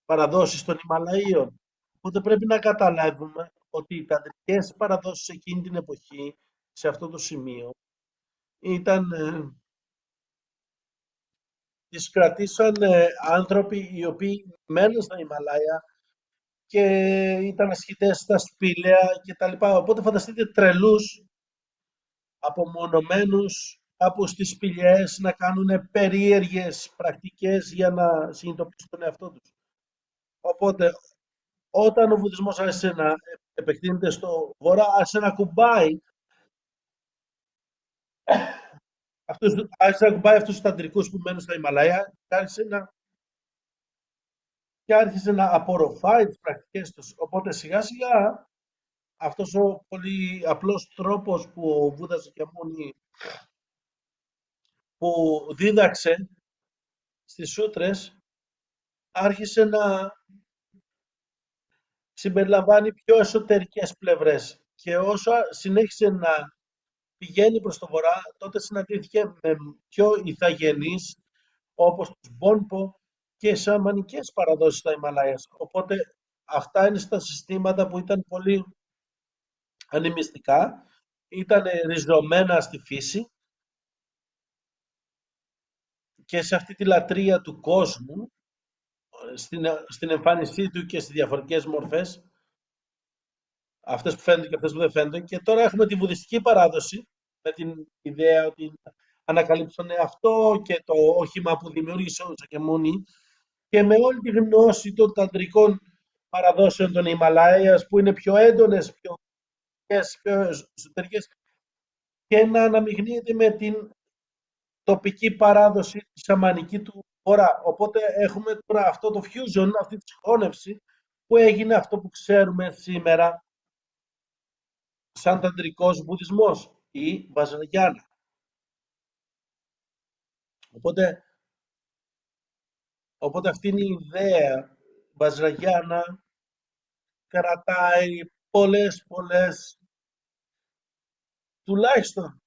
παραδόσεις των Ιμαλαίων. Οπότε πρέπει να καταλάβουμε ότι οι ταντρικές παραδόσεις εκείνη την εποχή, σε αυτό το σημείο, ήταν, τις κρατήσαν άνθρωποι οι οποίοι μένουν στα Ιμαλάια και ήταν ασκητές στα σπήλαια κτλ. Οπότε φανταστείτε τρελούς, απομονωμένους κάπου στις σπηλιές να κάνουν περίεργες πρακτικές για να συνειδητοποιήσουν τον εαυτό τους. Οπότε όταν ο Βουδισμός άρχισε να επεκτείνεται στο βορρά, άρχισε να κουμπάει άρχισε να κουμπάει αυτούς τους ταντρικούς που μένουν στα Ιμαλαία και άρχισε να απορροφάει τις πρακτικές τους. Οπότε σιγά σιγά αυτός ο πολύ απλός τρόπος που ο Βούδας Σακιαμούνι που δίδαξε στις σούτρες άρχισε να συμπεριλαμβάνει πιο εσωτερικές πλευρές και όσο συνέχισε να πηγαίνει προς το βορρά, τότε συναντήθηκε με πιο ηθαγενείς όπως τους Μπόνπο και σαμανικές παραδόσεις στα Ιμαλάιας. Οπότε αυτά είναι στα συστήματα που ήταν πολύ ανεμιστικά, ήταν ριζωμένα στη φύση και σε αυτή τη λατρεία του κόσμου, στην εμφάνισή του και στις διαφορετικές μορφές, αυτές που φαίνονται και αυτές που δεν φαίνονται. Και τώρα έχουμε τη βουδιστική παράδοση με την ιδέα ότι ανακαλύψαν αυτό και το όχημα που δημιούργησε ο Σακεμούνι και με όλη τη γνώση των ταντρικών παραδόσεων των Ιμαλάιας που είναι πιο έντονες, πιο εσωτερικές και να αναμειγνύεται με την τοπική παράδοση, τη σαμανική του χώρα. Οπότε έχουμε τώρα αυτό το fusion, αυτή τη συγχώνευση που έγινε αυτό που ξέρουμε σήμερα σαν ταντρικός βουδισμός ή Βαζαριάννα. Οπότε, οπότε αυτή είναι η ιδέα. Βαζραγιάννα κρατάει πολλές, τουλάχιστον,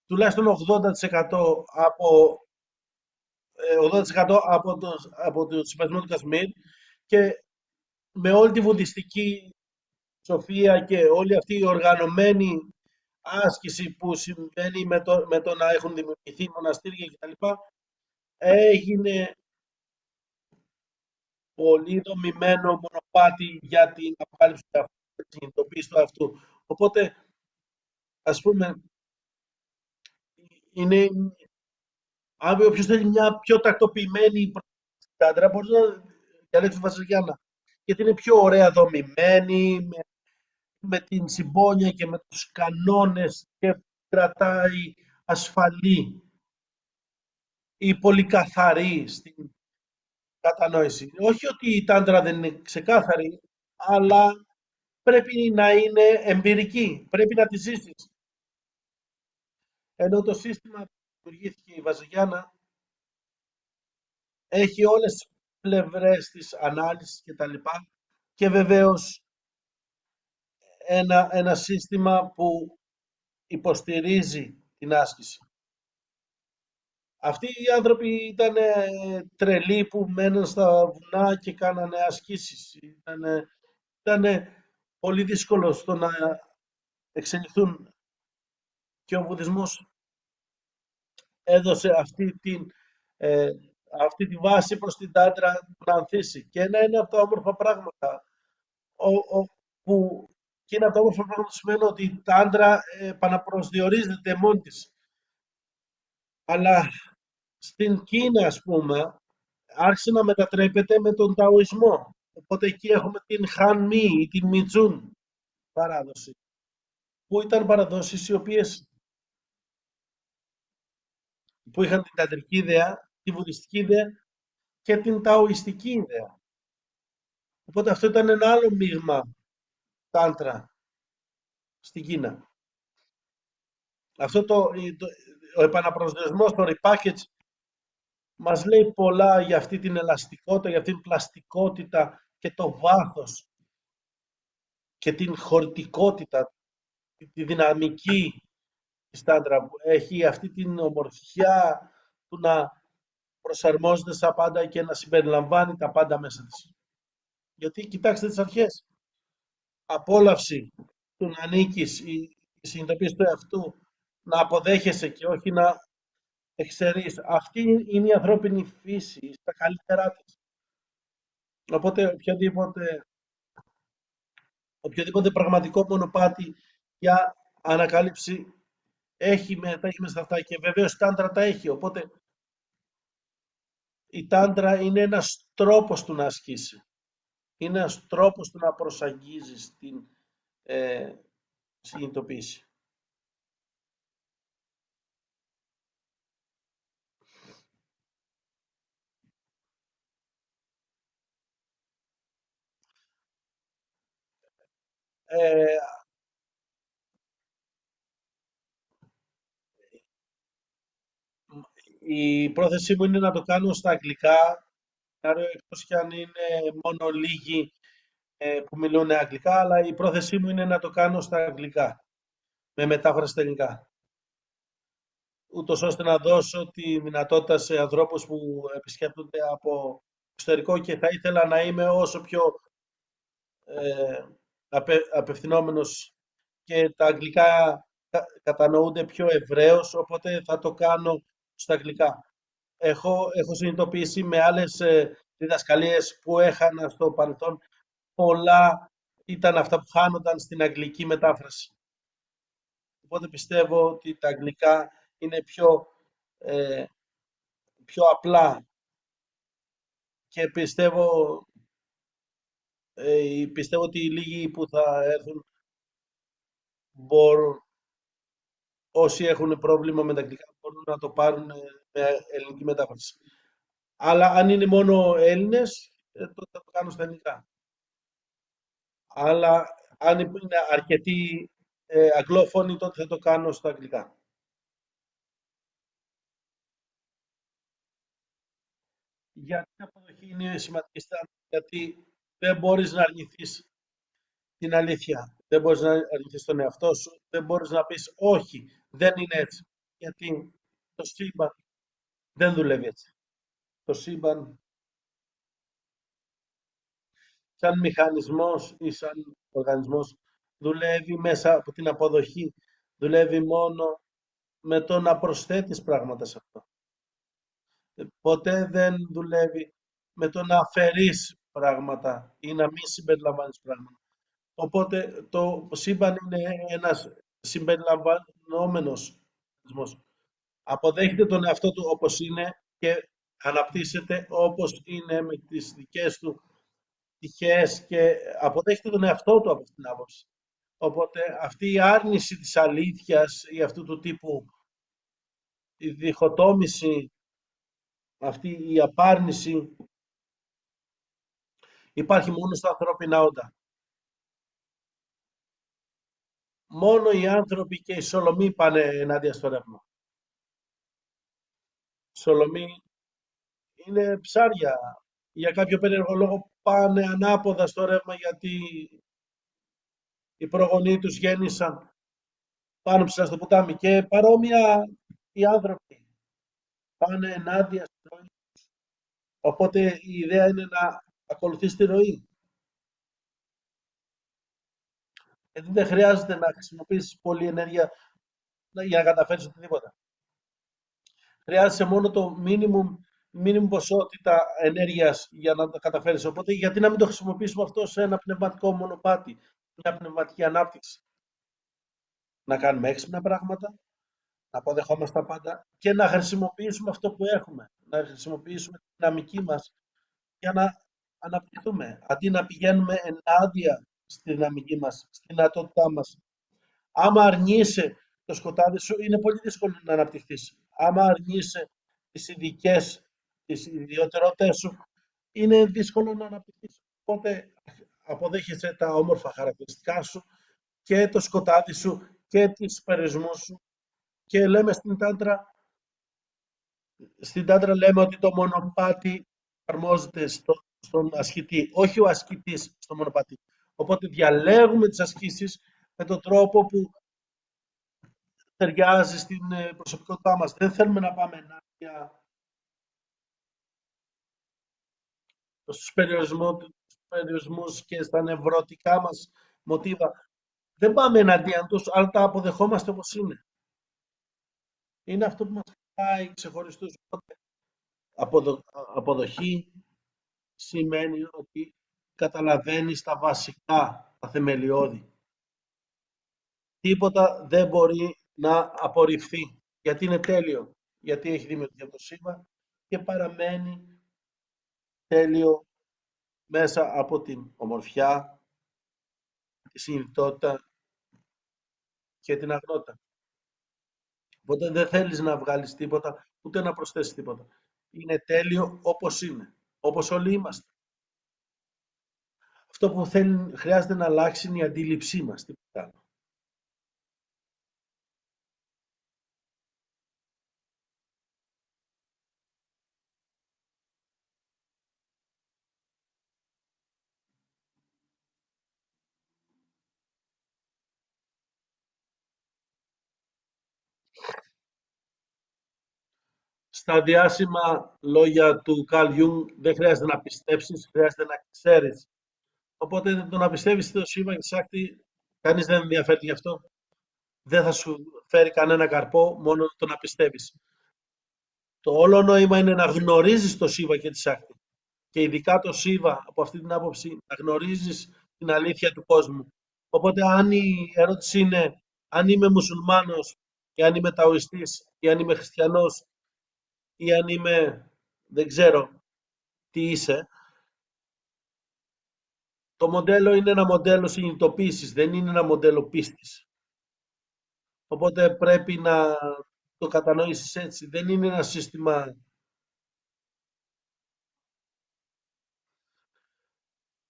τουλάχιστον 80% από το συμβασμό του Κασμίρ και με όλη τη βουδιστική σοφία και όλη αυτή η οργανωμένη άσκηση που συμβαίνει με το να έχουν δημιουργηθεί μοναστήρια κτλ. Έγινε πολύ δομημένο μονοπάτι για την αποκάλυψη του εαυτού, την συνειδητοποίηση του αυτού. Οπότε, ας πούμε, είναι, αν όποιος θέλει μια πιο τακτοποιημένη άντρα, μπορεί να διαλέξει τη Βασιλιάνα. Γιατί είναι πιο ωραία δομημένη, με την συμπόνια και με τους κανόνες και κρατάει ασφαλή ή πολύ καθαρή στην κατανόηση. Όχι ότι η τάντρα δεν είναι ξεκάθαρη, αλλά πρέπει να είναι εμπειρική, πρέπει να τη ζήσεις. Ενώ το σύστημα που δημιουργήθηκε η Βαζιλιάνα έχει όλες τις πλευρές της ανάλυσης και τα λοιπά και βεβαίως ένα σύστημα που υποστηρίζει την άσκηση. Αυτοί οι άνθρωποι ήταν τρελοί που μέναν στα βουνά και κάνανε ασκήσεις. Ήταν πολύ δύσκολο στο να εξελιχθούν και ο βουδισμός έδωσε ε, αυτή τη βάση προς την τάντρα να ανθίσει. Και ένα είναι από τα όμορφα πράγματα που και είναι από τα όμορφα πράγματα που σημαίνει ότι η τάντρα επαναπροσδιορίζεται μόνη της. Αλλά στην Κίνα, ας πούμε, άρχισε να μετατρέπεται με τον Ταοισμό. Οπότε εκεί έχουμε την Χαν Μι ή την Μιτζούν παράδοση, που ήταν παραδόσεις οι οποίες που είχαν την ταντρική ιδέα, τη βουδιστική ιδέα και την ταοιστική ιδέα. Οπότε αυτό ήταν ένα άλλο μείγμα τάντρα στην Κίνα. Αυτό ο επαναπροσδιορισμός, το repackage, μας λέει πολλά για αυτή την ελαστικότητα, για αυτή την πλαστικότητα και το βάθος και την χωρητικότητα, τη δυναμική της τάντρα που έχει αυτή την ομορφιά του να προσαρμόζεται στα πάντα και να συμπεριλαμβάνει τα πάντα μέσα της. Γιατί κοιτάξτε τις αρχές. Απόλαυση του να ανήκεις, η συνειδητοποίηση του εαυτού, να αποδέχεσαι και όχι να εξαιρείς. Αυτή είναι η ανθρώπινη φύση, στα καλύτερά της. Οπότε οποιοδήποτε πραγματικό μονοπάτι για ανακάλυψη τα έχει μέσα αυτά και βεβαίως η τάντρα τα έχει. Οπότε η τάντρα είναι ένας τρόπος του να ασκήσει. Είναι ένας τρόπος του να προσαγγίζεις την συνειδητοποίηση. Ε, η πρόθεσή μου είναι να το κάνω στα αγγλικά, εκτός κι αν είναι μόνο λίγοι που μιλούν αγγλικά, αλλά η πρόθεσή μου είναι να το κάνω στα αγγλικά, με μετάφραση στα ελληνικά. Ούτως ώστε να δώσω τη δυνατότητα σε ανθρώπους που επισκέπτονται από εξωτερικό και θα ήθελα να είμαι όσο πιο απευθυνόμενος και τα αγγλικά κατανοούνται πιο ευρέως, οπότε θα το κάνω στα αγγλικά. Έχω συνειδητοποιήσει με άλλες διδασκαλίες που έχανα στο παρελθόν, πολλά ήταν αυτά που χάνονταν στην αγγλική μετάφραση. Οπότε πιστεύω ότι τα αγγλικά είναι ε, πιο απλά και πιστεύω ότι οι λίγοι που θα έρθουν μπορούν, όσοι έχουν πρόβλημα με τα αγγλικά μπορούν να το πάρουν με ελληνική μετάφραση. Αλλά αν είναι μόνο Έλληνες, τότε θα το κάνω στα ελληνικά. Αλλά αν είναι αρκετοί αγγλόφωνοι, τότε θα το κάνω στα αγγλικά. Γιατί η αποδοχή είναι σημαντική γιατί δεν μπορείς να αρνηθείς την αλήθεια. Δεν μπορείς να αρνηθείς τον εαυτό σου. Δεν μπορείς να πεις όχι, δεν είναι έτσι. Γιατί το σύμπαν δεν δουλεύει έτσι. Το σύμπαν σαν μηχανισμός ή σαν οργανισμός δουλεύει μέσα από την αποδοχή. Δουλεύει μόνο με το να προσθέτεις πράγματα σε αυτό. Ποτέ δεν δουλεύει με το να αφαιρείς πράγματα ή να μην συμπεριλαμβάνεις πράγματα. Οπότε το σύμπαν είναι ένας συμπεριλαμβανόμενος οργανισμός. Αποδέχεται τον εαυτό του όπως είναι και αναπτύσσεται όπως είναι με τις δικές του τυχές και αποδέχεται τον εαυτό του από αυτήν την άποψη. Οπότε αυτή η άρνηση της αλήθειας ή αυτού του τύπου η διχοτόμηση, αυτή η απάρνηση υπάρχει μόνο στα ανθρώπινα όντα. Μόνο οι άνθρωποι και οι Σολομοί πάνε ενάντια στο ρεύμα. Οι Σολομοί είναι ψάρια. Για κάποιο περίεργο λόγο πάνε ανάποδα στο ρεύμα γιατί οι προγονείς τους γέννησαν πάνω ψηλά στο ποτάμι και παρόμοια οι άνθρωποι πάνε ενάντια στη ροή. Οπότε η ιδέα είναι να ακολουθείς τη ροή. Γιατί δεν χρειάζεται να χρησιμοποιήσεις πολλή ενέργεια για να καταφέρεις οτιδήποτε. Χρειάζεσαι μόνο το minimum ποσότητα ενέργειας για να το καταφέρεις. Οπότε γιατί να μην το χρησιμοποιήσουμε αυτό σε ένα πνευματικό μονοπάτι, μια πνευματική ανάπτυξη. Να κάνουμε έξυπνα πράγματα, να αποδεχόμαστε τα πάντα και να χρησιμοποιήσουμε αυτό που έχουμε. Να χρησιμοποιήσουμε τη δυναμική μας για να αναπτυχθούμε. Αντί να πηγαίνουμε ενάντια στη δυναμική μας, στη δυνατότητά μας. Άμα αρνείσαι το σκοτάδι σου, είναι πολύ δύσκολο να αναπτυχθείς. Άμα αρνείσαι τις ιδιαιτερότητες σου, είναι δύσκολο να αναπτυχθείς. Οπότε αποδέχεσαι τα όμορφα χαρακτηριστικά σου και το σκοτάδι σου και τις περιορισμούς σου και λέμε στην τάντρα λέμε ότι το μονοπάτι εφαρμόζεται στον ασκητή, όχι ο ασκητής στο μονοπάτι. Οπότε διαλέγουμε τις ασκήσεις με τον τρόπο που ταιριάζει στην προσωπικότητά μας. Δεν θέλουμε να πάμε ενάντια στους περιορισμούς και στα νευρωτικά μας μοτίβα. Δεν πάμε εναντίον τους, αλλά τα αποδεχόμαστε όπως είναι. Είναι αυτό που μας κάνει ξεχωριστούς. Αποδοχή σημαίνει ότι καταλαβαίνεις τα βασικά, τα θεμελιώδη. Τίποτα δεν μπορεί να απορριφθεί, γιατί είναι τέλειο, γιατί έχει δημιουργηθεί από το σύμπαν και παραμένει τέλειο μέσα από την ομορφιά, τη συνειδητότητα και την αγνότητα. Οπότε δεν θέλεις να βγάλεις τίποτα, ούτε να προσθέσεις τίποτα. Είναι τέλειο όπως είναι, όπως όλοι είμαστε. Αυτό που χρειάζεται να αλλάξει είναι η αντίληψή μας. Τίποτα άλλο. Στα διάσημα λόγια του Καρλ Γιούγκ δεν χρειάζεται να πιστέψεις, χρειάζεται να ξέρεις. Οπότε το να πιστεύεις στο Σίβα και τη Σάκτη, κανείς δεν ενδιαφέρεται γι' αυτό. Δεν θα σου φέρει κανένα καρπό μόνο το να πιστεύεις. Το όλο νόημα είναι να γνωρίζεις το Σίβα και τη Σάκτη. Και ειδικά το Σίβα, από αυτή την άποψη, να γνωρίζεις την αλήθεια του κόσμου. Οπότε αν η ερώτηση είναι αν είμαι μουσουλμάνος ή αν είμαι ταοιστής ή αν είμαι χριστιανός ή αν είμαι δεν ξέρω τι είσαι, το μοντέλο είναι ένα μοντέλο συνειδητοποίησης, δεν είναι ένα μοντέλο πίστης. Οπότε πρέπει να το κατανοήσεις έτσι. Δεν είναι ένα σύστημα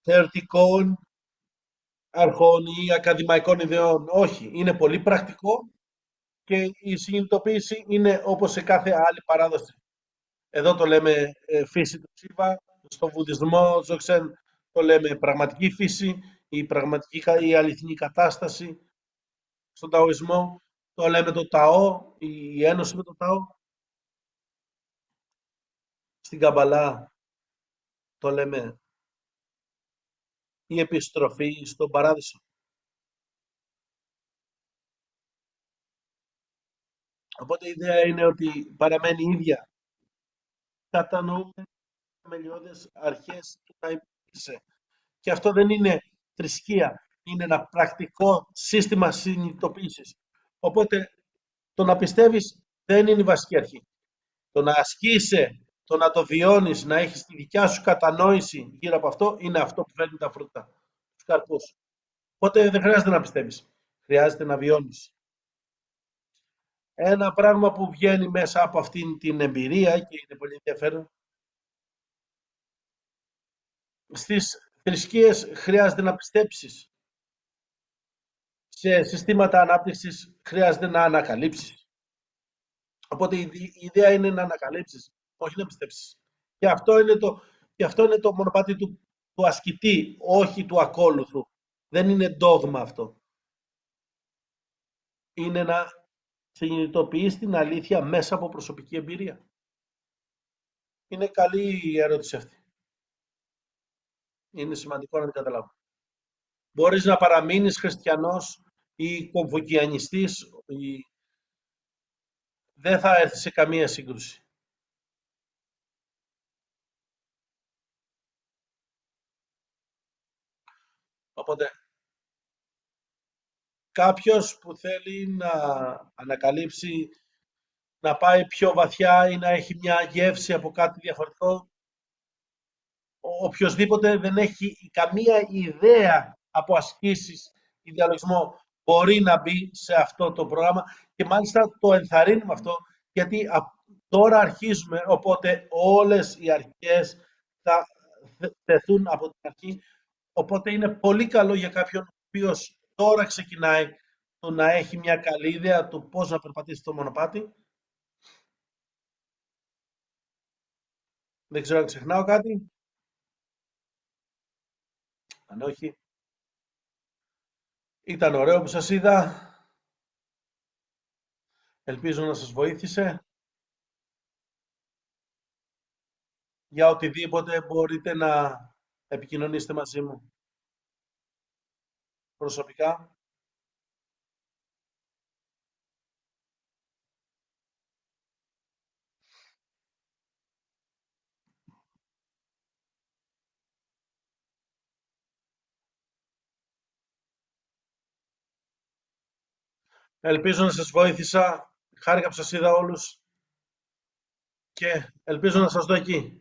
θεωρητικών αρχών ή ακαδημαϊκών ιδεών. Όχι, είναι πολύ πρακτικό και η συνειδητοποίηση είναι όπως σε κάθε άλλη παράδοση. Εδώ το λέμε φύση του Σίβα, στο βουδισμό, Ζόξεν, το λέμε πραγματική φύση, η πραγματική, η αληθινή κατάσταση. Στον Ταοισμό το λέμε το Ταό, η ένωση με το Ταό. Στην Καμπαλά το λέμε η επιστροφή στον Παράδεισο. Οπότε η ιδέα είναι ότι παραμένει ίδια. Κατανοούμε θεμελιώδες αρχές του να υπήρξε. Και αυτό δεν είναι θρησκεία, είναι ένα πρακτικό σύστημα συνειδητοποίησης. Οπότε το να πιστεύεις δεν είναι η βασική αρχή. Το να ασκείσαι, το να το βιώνεις, να έχεις τη δικιά σου κατανόηση γύρω από αυτό, είναι αυτό που φέρνει τα φρούτα, τους καρπούς. Οπότε δεν χρειάζεται να πιστεύεις, χρειάζεται να βιώνεις. Ένα πράγμα που βγαίνει μέσα από αυτήν την εμπειρία και είναι πολύ ενδιαφέρον, στις θρησκείες χρειάζεται να πιστέψεις. Σε συστήματα ανάπτυξης χρειάζεται να ανακαλύψεις. Οπότε η ιδέα είναι να ανακαλύψεις, όχι να πιστέψεις. Και αυτό είναι το μονοπάτι του ασκητή, όχι του ακόλουθου. Δεν είναι ντόγμα αυτό. Είναι να συνειδητοποιείς την αλήθεια μέσα από προσωπική εμπειρία. Είναι καλή η ερώτηση αυτή. Είναι σημαντικό να την καταλάβουμε. Μπορείς να παραμείνεις χριστιανός ή κομφουκιανιστής, δεν θα έρθει σε καμία σύγκρουση. Οπότε κάποιος που θέλει να ανακαλύψει, να πάει πιο βαθιά ή να έχει μια γεύση από κάτι διαφορετικό, οποιοσδήποτε δεν έχει καμία ιδέα από ασκήσεις ή διαλογισμό μπορεί να μπει σε αυτό το πρόγραμμα και μάλιστα το ενθαρρύνουμε αυτό γιατί τώρα αρχίζουμε, οπότε όλες οι αρχές θα τεθούν από την αρχή, οπότε είναι πολύ καλό για κάποιον ο οποίος τώρα ξεκινάει το να έχει μια καλή ιδέα του πώς να περπατήσει το μονοπάτι. Δεν ξέρω αν ξεχνάω κάτι. Αν όχι, ήταν ωραίο που σας είδα. Ελπίζω να σας βοήθησε. Για οτιδήποτε μπορείτε να επικοινωνήσετε μαζί μου προσωπικά. Ελπίζω να σας βοήθησα. Χάρηκα που σας είδα όλους και ελπίζω να σας δω εκεί.